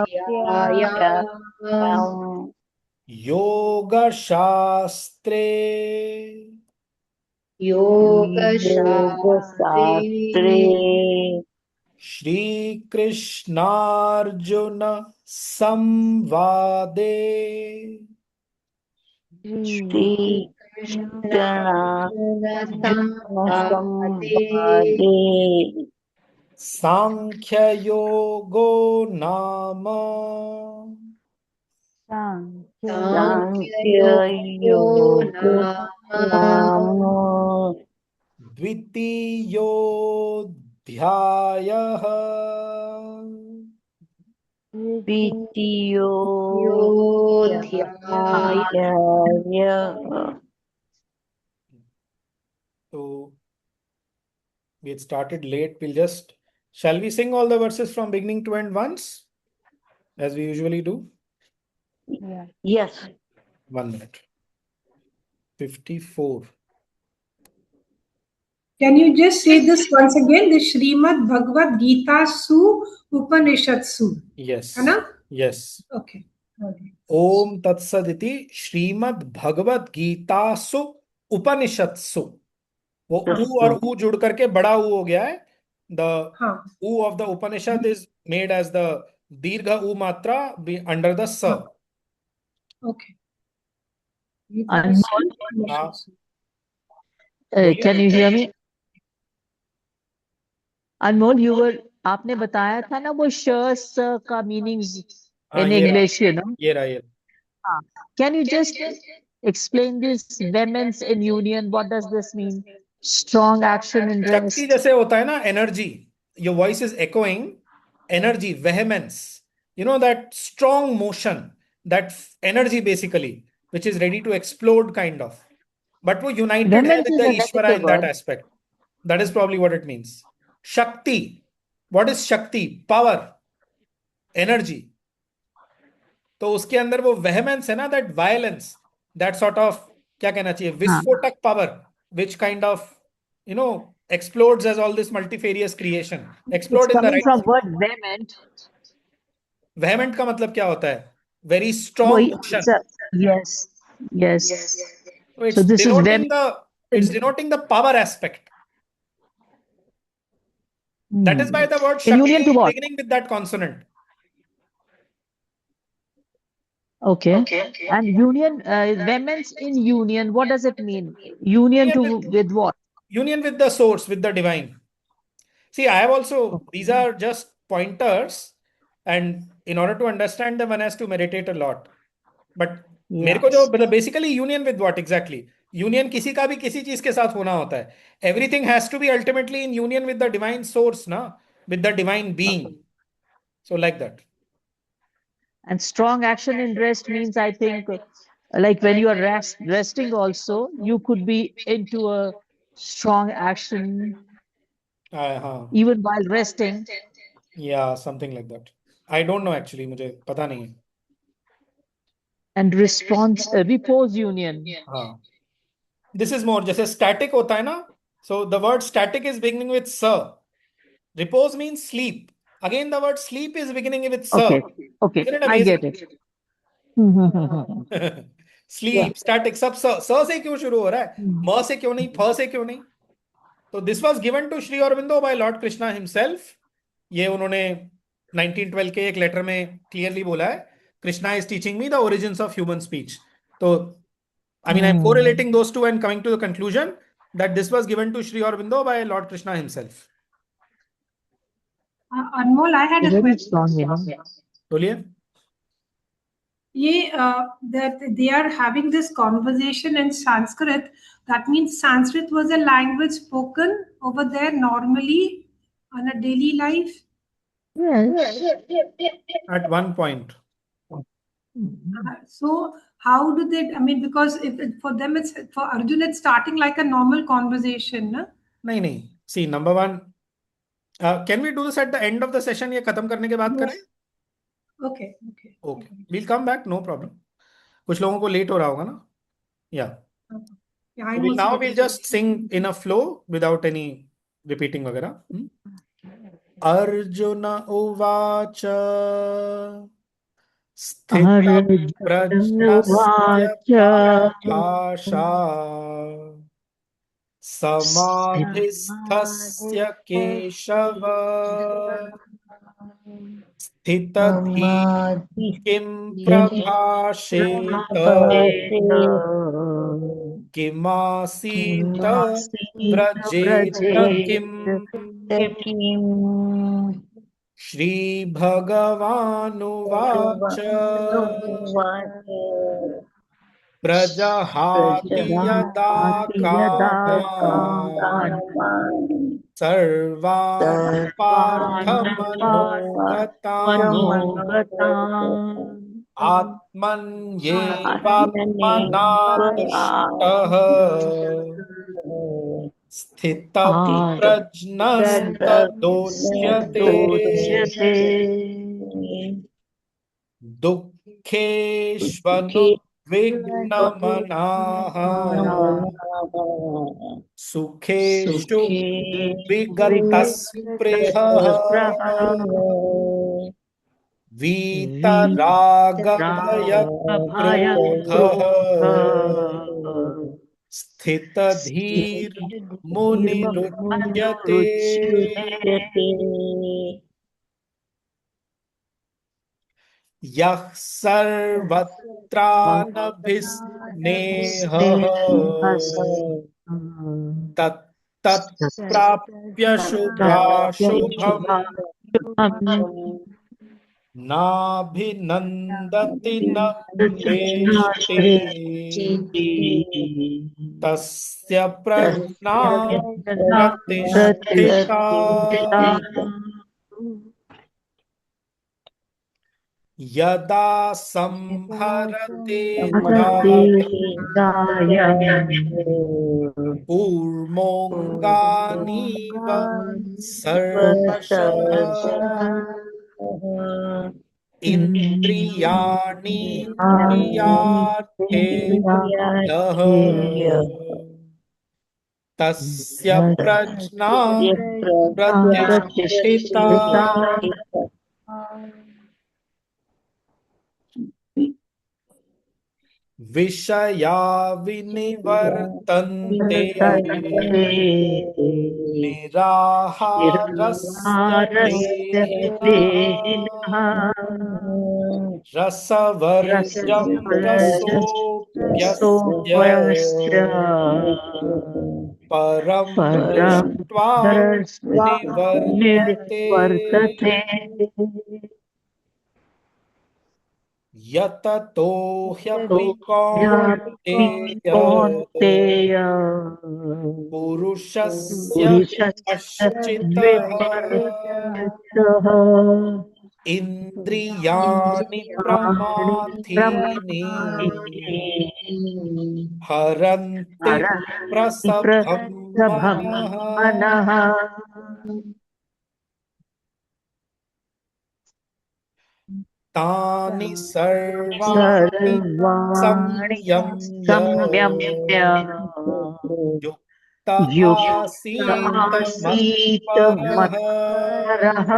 योगशास्त्रे योगशास्त्रे श्रीकृष्णार्जुन संवादे श्रीकृष्णार्जुनसंवादे सांख्ययोगो नाम सांख्ययोगो नाम द्वितीयोऽध्यायः द्वितीयोऽध्यायः So we had started late. Shall we sing all the verses from beginning to end once, as we usually do? Yes. 1 minute. 54. Can you just say this once again? The Srimad Bhagavad Gita Su Upanishadsu. Yes. है ना? Yes. Okay. Om Tatsaditi Srimad Bhagavad Gita Su Upanishadsu. वो ऊ और ऊ जुड़ करके बड़ा ऊ हो गया है. The ऊ of the Upanishad is made as the Dirgha U Matra under the Sa. Okay. Anmol, हाँ, can you hear me? Anmol, आपने बताया था ना वो शर्स का मीनिंग्स हाँ, in ये रहा, English, you know. ये रहा, ये रहा. Can you just explain this vehemence in union? What does this mean? Strong action in शक्ति rest. जैसे होता है ना, energy. Your voice is echoing. Energy, vehemence. You know that strong motion, that energy basically, which is ready to explode kind of. But वो united है Vehemence with is the a Ishvara negative in that word. aspect. That is probably what it means. Shakti. What is Shakti? Power. Energy. तो उसके अंदर वो vehemence है ना, that violence, that sort of, क्या कहना चाहिए, विस्फोटक power. which kind of, explodes as all this multifarious creation. It's Explode in the coming right from sense. word vehement. Vehement का मतलब क्या होता है? Very strong motion. Yes. So it's So this is denoting the power aspect. That is why the word in Shakti union to is what? beginning with that consonant. Okay. And union, vehemence in union, what does it mean? Union with what? Union with the source, with the divine. See, I have also, these are just pointers, and in order to understand them, one has to meditate a lot. But मेरे को जो मतलब basically union with what exactly? Union किसी का भी किसी चीज के साथ होना होता है. Everything has to be ultimately in union with the divine source, na? With the divine being. So like that. And strong action in rest means, I think, like when you are resting also, you could be into a strong action even while resting. Yeah, something like that. I don't know actually, मुझे पता नहीं है. And repose union. हाँ. This is more जैसे static होता है ना. So the word static is beginning with sa. Repose means sleep. Again, the word sleep is beginning with sa. Okay, Isn't it I get amazing? it. Sleep, static, सब स से क्यों शुरू हो रहा है? म से क्यों नहीं? फ से क्यों नहीं? तो this was given to Sri Aurobindo by Lord Krishna himself. ये उन्होंने 1912 के एक लेटर में क्लियरली बोला है. Krishna is teaching me the origins of human speech. So, I mean, I'm correlating those two and coming to the conclusion that this was given to Sri Aurobindo by Lord Krishna himself. Anmol, I had a Very question. strong, बोलिए. That they are having this conversation in Sanskrit. That means Sanskrit was a language spoken over there normally on a daily life. At one point. So how do they? I mean, because for them, it's for Arjun, it's starting like a normal conversation, no? नहीं. See, number one. Can we do this at the end of the session? ये खत्म करने के बाद करें? Okay. We'll come back. No problem. कुछ लोगों को लेट हो रहा होगा ना? Yeah. Yeah, So we'll just sing in a flow without any repeating वगैरह. Arjuna uvacha स्थितप्रज्ञस्य पराभाषा समाधिस्थस्य केशव स्थितधीः किं प्रभाषेत किमासीत व्रजेत किम् श्रीभगवानुवाच प्रजहाति यदा कामान् सर्वान् पार्थमनोगतान् आत्मन्येवात्मना तुष्टः स्थितप्रज्ञस्तदोच्यते दुःखेष्वनुद्विग्नमनाः सुखेषु विगतस्पृहः वीतरागभयक्रोधः स्थितधीर्मुनिरुच्यते यः सर्वत्रानभिस्नेहः तत्तत्प्राप्य शुभाशुभम् नाभिनन्दति न द्वेष्टि तस्य प्रज्ञा प्रतिष्ठिता यदा संहरते कूर्मोऽङ्गानीव सर्वशः इन्द्रियाणीन्द्रियार्थेभ्यः तस्य प्रज्ञा प्रतिष्ठिता प्रतिष्ठिता विषया विनिवर्तन्ते निराहारस्य देहिनः रसवर्जप्रसोऽप्यस्य परं दृष्ट्वा निवर्तते यततो ह्यपि कौन्तेय पुरुषस्य कश्चितः इन्द्रियाणि प्रमाथीनि हरन्ति प्रसभं मनः तानि सर्वाणि संयम्य युक्त आसीत् मत्परः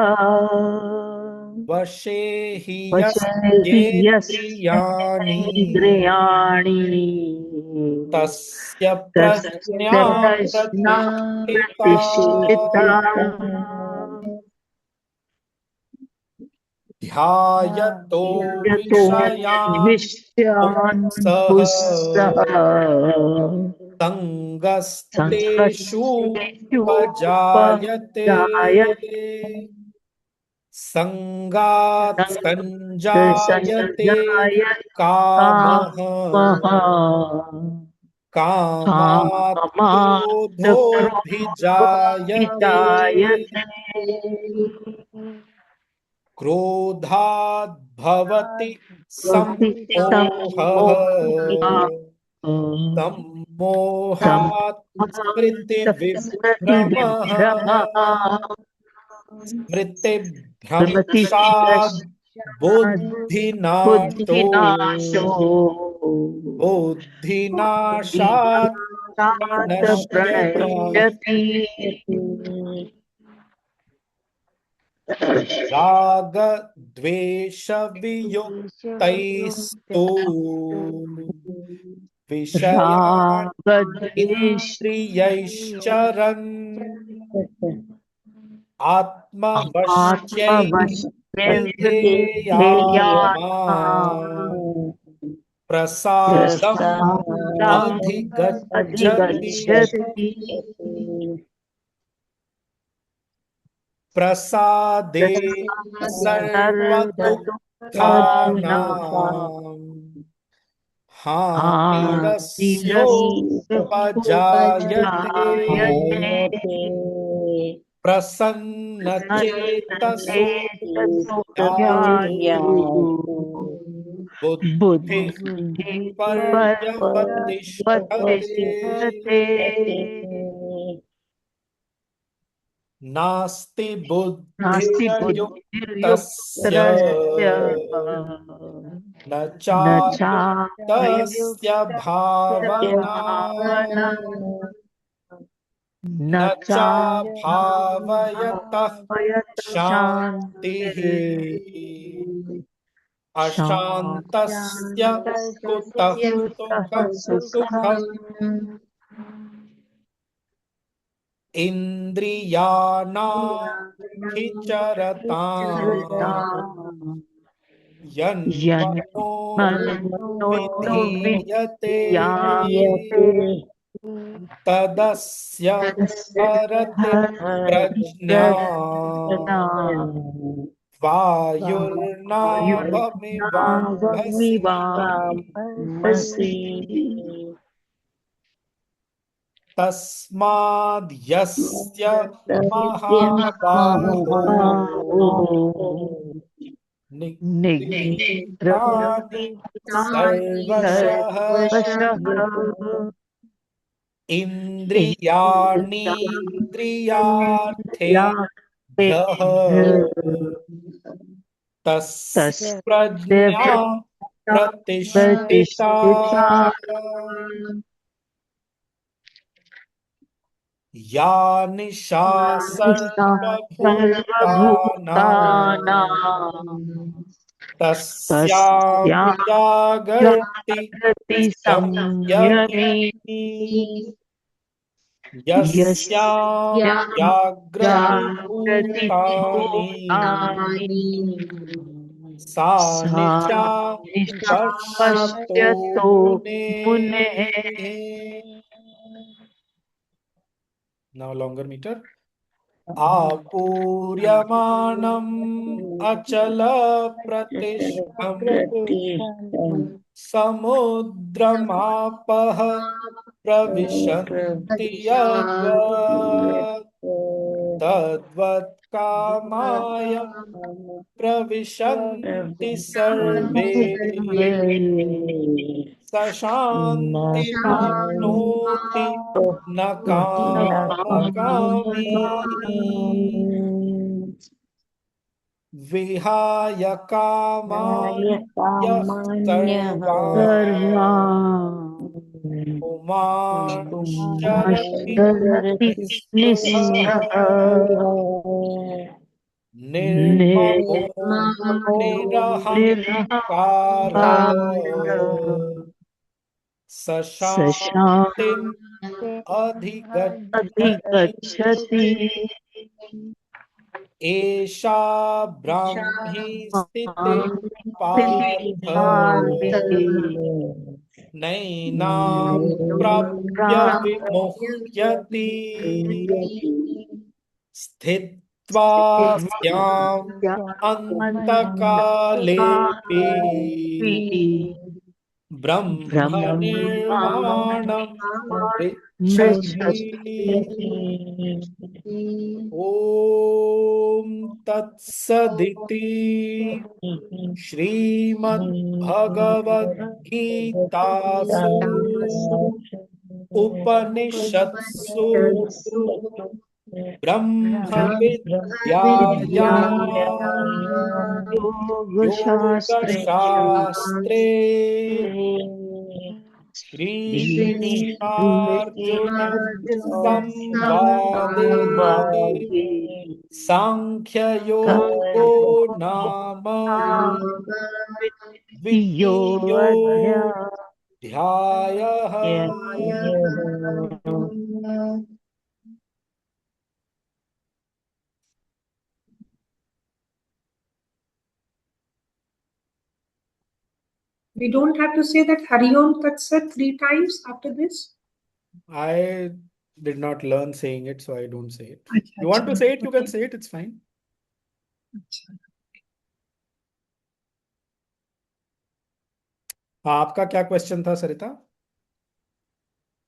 वशे हि यस्येन्द्रियाणि तस्य प्रज्ञा प्रतिष्ठिता ध्यायतो विषयान् पुंसः संगस्तेषूपजायते संगात् संजायते कामः कामात् क्रोधोऽभिजायते क्रोधात् भवति सम्मोहः सम्मोहात् स्मृतिविभ्रमः स्मृतिभ्रंशात् बुद्धिनाशो बुद्धिनाशात् प्रणश्यति रागद्वेषवियुक्तैस्तु विषयान् इन्द्रियैश्चरन् आत्मवश्यैर्विधेयात्मा प्रसादम् अधिगच्छति प्रसादे सर्वदुःखानां हानिरस्योपजायते प्रसन्नचेतसो यातु बुद्धिः पर्यवतिष्ठते नास्ति बुद्धिर्युक्तस्य न चायुक्तस्य भावना न चाभावयतः शान्तिः अशान्तस्य कुतः सुखम् इन्द्रियाणां हि चरतां यन्मनोनुविधीयते तदस्य हरति प्रज्ञां वायुर्नावमिवाम्भसि तस्माद् यस्य महाबाहो निग्रहाणि सर्वशः इन्द्रियाणीन्द्रियार्थेभ्यः तस्य प्रज्ञा प्रतिष्ठिता या निशा सर्वभूतानां तस्यां तस्यां जागर्ति जागृति संयमी संयमी यस्यां यस्यां जागृति जागृति भूतानि भूतानि सा सा निशा निशा पश्यतो पश्यतो मुनेः. मुनेः. Now longer meter. आपूर्यमाणम् अचल प्रतिष्ठम् समुद्रमापः प्रविशन्ति यद्वत् तद्वत् कामाय प्रविशन्ति सर्वे स शान्तिमाप्नोति न कामकामी विहाय कामान् यः सर्वान् पुमांश्चरति निःस्पृहः निर्ममो निरहङ्कारः स शान्तिम् अधिगच्छति. एषा ब्राह्मी स्थिते पार्थ नैनां प्राप्य विमुह्यति स्थित्वा स्याम् अन्तकालेऽपि ब्रह्मनिर्वाणम् पृच्छति. ॐ तत्सदिति श्रीमद्भगवद्गीतासु उपनिषत्सु ब्रह्मविद्यायां योगशास्त्रे श्रीकृष्णार्जुन संवादे सांख्ययोगो नाम द्वितीयोऽध्यायः. We don't have to say that Hari Om Tat Sat 3 times after this. I did not learn saying it, so I don't say it. You want to say it, you can say it, it's fine. हाँ, आपका क्या question था सरिता?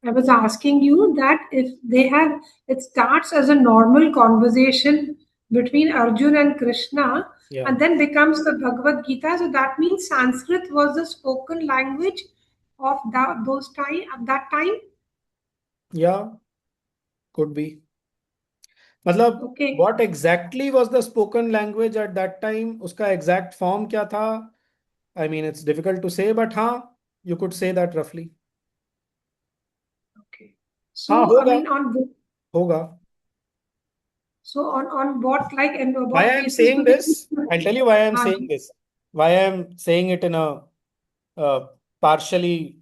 I was asking you that if they have, it starts as a normal conversation between Arjun and Krishna, Yeah. and then becomes the Bhagavad Gita. So that means Sanskrit was the spoken language of those time at that time. Yeah, could be. मतलब Okay. what exactly was the spoken language at that time? उसका exact form क्या था? I mean, it's difficult to say, but हाँ, you could say that roughly. Okay. So हाँ, I होगा. mean होगा. So on what like and what Why I am basis saying do they- this? I'll tell you why I am हाँ, saying this. Why I am saying it in a partially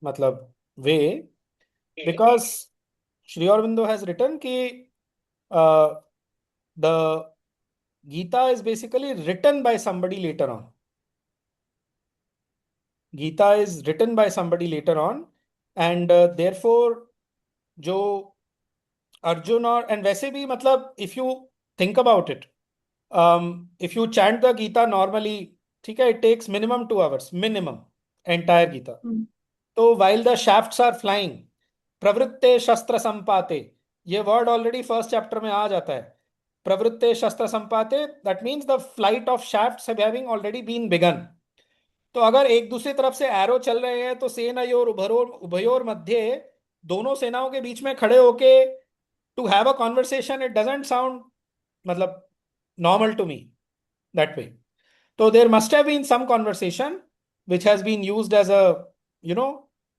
मतलब way, because Sri Aurobindo has written कि the Gita is basically written by somebody later on. Gita is written by somebody later on, and therefore जो अर्जुन और and वैसे भी मतलब if you think about it, if you chant the Gita normally, ठीक है, it takes minimum 2 hours, minimum, entire Gita. तो while the shafts are flying, प्रवृत्ते शस्त्र संपाते, ये वर्ड ऑलरेडी फर्स्ट चैप्टर में आ जाता है. प्रवृत्ते शस्त्र संपाते, that means the flight of shafts having already been begun. तो अगर एक दूसरी तरफ से एरो चल रहे हैं तो सेनयोर उभयोर मध्य, दोनों सेनाओं के बीच में खड़े होके to have a conversation, it doesn't sound मतलब normal to me that way. So there must have been some conversation which has been used as a,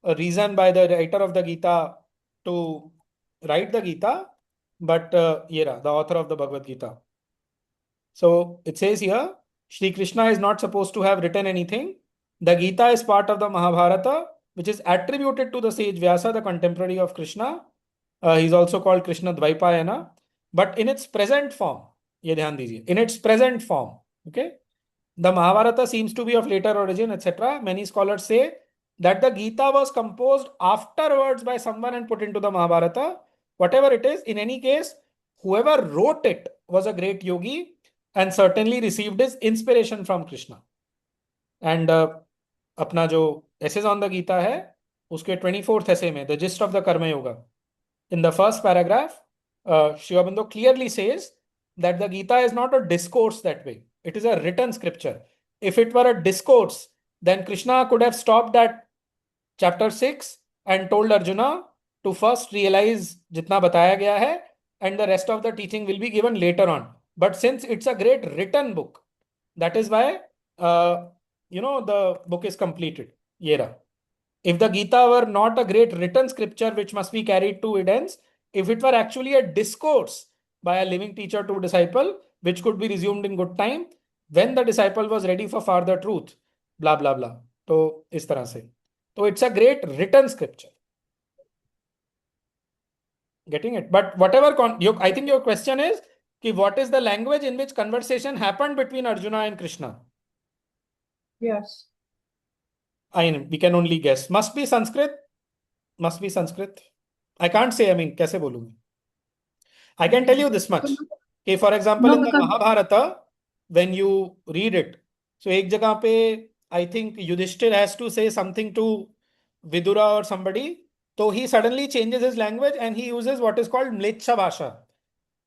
a reason by the writer of the Gita to write the Gita, but the author of the Bhagavad Gita. So it says here, Shri Krishna is not supposed to have written anything. The Gita is part of the Mahabharata, which is attributed to the sage Vyasa, the contemporary of Krishna. He's also called Krishna Dvaipayana. But in its present form, ye dhyan dijiye, in its present form, okay, the Mahabharata seems to be of later origin, etc. Many scholars say that the Gita was composed afterwards by someone and put into the Mahabharata. Whatever it is, in any case, whoever wrote it was a great yogi and certainly received his inspiration from Krishna. And अपना जो essays on the Gita है, उसके 24th essay में, the gist of the Karma Yoga, in the first paragraph, Sri Aurobindo clearly says that the Gita is not a discourse that way. It is a written scripture. If it were a discourse, then Krishna could have stopped at chapter 6 and told Arjuna to first realize jitna bataya gaya hai, and the rest of the teaching will be given later on. But since it's a great written book, that is why the book is completed. Yera. If the Gita were not a great written scripture which must be carried to its ends, if it were actually a discourse by a living teacher to disciple, which could be resumed in good time, when the disciple was ready for farther truth, blah, blah, blah. So, is tarah se. So, it's a great written scripture. Getting it? But whatever, I think your question is, what is the language in which conversation happened between Arjuna and Krishna? Yes. We can only guess. Must be Sanskrit. Must be Sanskrit. I can't say, kaise bolungi? I can tell you this much. Okay, for example, in the Mahabharata, when you read it, so ek jagah pe, I think Yudhishthir has to say something to Vidura or somebody. So he suddenly changes his language and he uses what is called Mlecha Bhasha.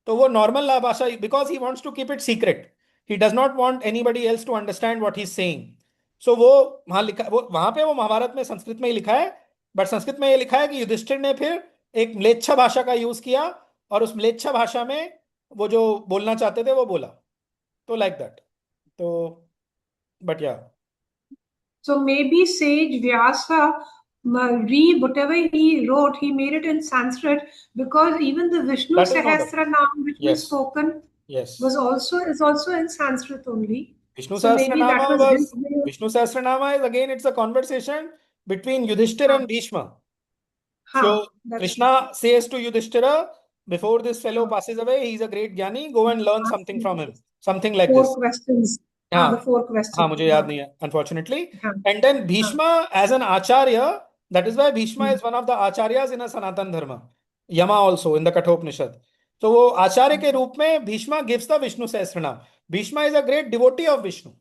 So वो normal Bhasha, because he wants to keep it secret. He does not want anybody else to understand what he's saying. So वो वहां पे वो महाभारत में संस्कृत में ही लिखा है, but Sanskrit में ये लिखा है कि युधिष्ठिर ने फिर एक म्लेच्छा भाषा का यूज किया और उस म्लेच्छा भाषा में वो जो बोलना चाहते थे वो बोला. तो like that. तो but yeah. So maybe sage Vyasa whatever he wrote, he made it in Sanskrit, because even the Vishnu Sahasranam which was spoken was also in Sanskrit only. Vishnu Sahasranama is again, it's a conversation between Yudhishthira and Bhishma. So Krishna says to Yudhishthira, before this fellow passes away, he's a great Jnani, go and learn something from him. Something like this. 4 questions. The 4 questions. मुझे याद नहीं है, unfortunately. And then Bhishma as an Acharya, that is why Bhishma is one of the Acharyas in a Sanatan Dharma. Yama also in the Kathopanishad. So वो आचार्य के रूप में Bhishma gives the Vishnu Sahasranam. Bhishma is a great devotee of Vishnu.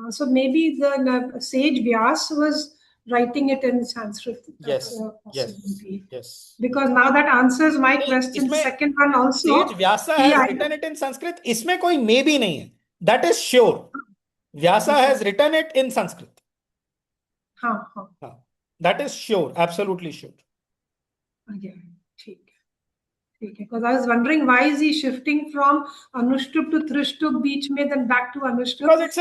So maybe the sage Vyas was writing it in Sanskrit. Yes. Because now that answers my question. The second one also. Sage Vyasa has written it in Sanskrit. इसमें कोई maybe नहीं है. That is sure. Vyasa has written it in Sanskrit. That is sure. Absolutely sure. Okay. Because I was wondering why is he shifting from Anushtup to Trishtub beach mein, then back to Anushtup. Because it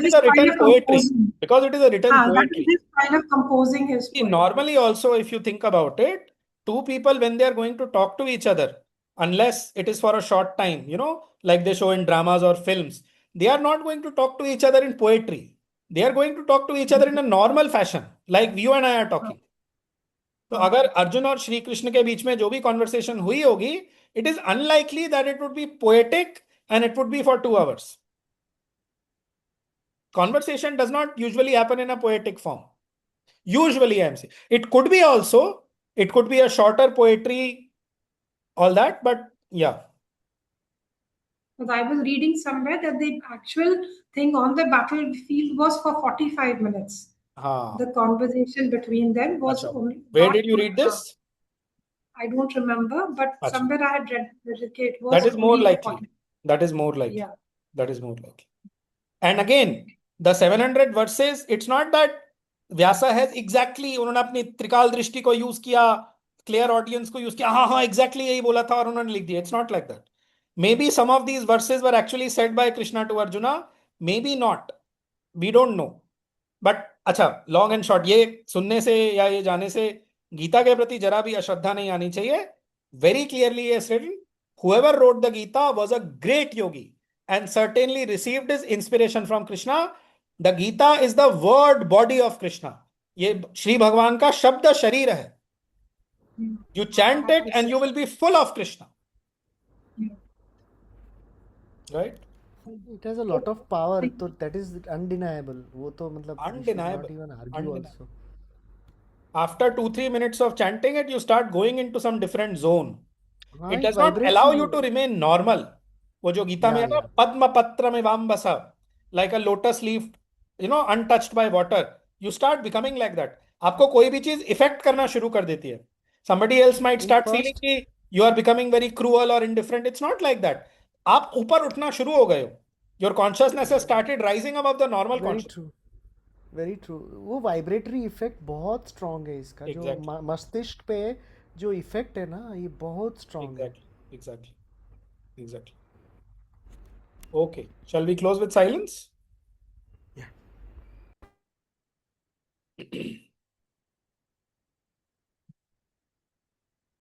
is a written poetry. Because it is a written poetry. That is his kind of composing his poetry. Normally also, if you think about it, two people when they are going to talk to each other, unless it is for a short time, like they show in dramas or films, they are not going to talk to each other in poetry. They are going to talk to each other in a normal fashion, like you and I are talking. तो अगर अर्जुन और श्री कृष्ण के बीच में जो भी conversation हुई होगी, it is unlikely that it would be poetic and it would be for 2 hours. Conversation does not usually happen in a poetic form. Usually, I am saying. It could be also, it could be a shorter poetry, all that, but yeah. Because I was reading somewhere that the actual thing on the battlefield was for 45 minutes. The conversation between them was only. Where did you read this? I don't remember, but somewhere I had read that it was. That is more likely. That is more likely. Yeah. That is more likely. And again, the 700 verses, it's not that Vyasa has exactly, उन्होंने अपनी त्रिकाल दृष्टि को use किया, clear audience को use किया, हाँ, exactly यही बोला था और उन्होंने लिख दिया. It's not like that. Maybe some of these verses were actually said by Krishna to Arjuna. Maybe not. We don't know. But अच्छा, long and short, ये सुनने से या ये जाने से गीता के प्रति जरा भी अश्रद्धा नहीं आनी चाहिए. Very clearly he has written, whoever wrote the Gita was a great yogi and certainly received his inspiration from Krishna. The Gita is the word body of Krishna. ये श्री भगवान का शब्द शरीर है. You chant it and you will be full of Krishna. Right? It has a lot of power, so that is undeniable. वो तो मतलब we should Undeniable. not even argue Undeniable. also. After 2-3 minutes of chanting it, you start going into some different zone. हाँ, It it does not vibrates allow in you you. to remain normal. वो जो गीता में है ना, पद्म पत्र में वाम्बसा, like a lotus leaf, untouched by water. You start becoming like that. आपको कोई भी चीज इफेक्ट करना शुरू कर देती है. Somebody else might start feeling कि you are becoming very cruel or indifferent. It's not like that. आप ऊपर उठना शुरू हो गए हो. Your consciousness has started rising above the normal Very consciousness. true. Very true. वो वाइब्रेटरी इफेक्ट बहुत स्ट्रांग है इसका. Exactly. जो मस्तिष्क पे जो इफेक्ट है ना, ये बहुत स्ट्रांग है. Exactly. Okay. Shall we close with silence? Yeah.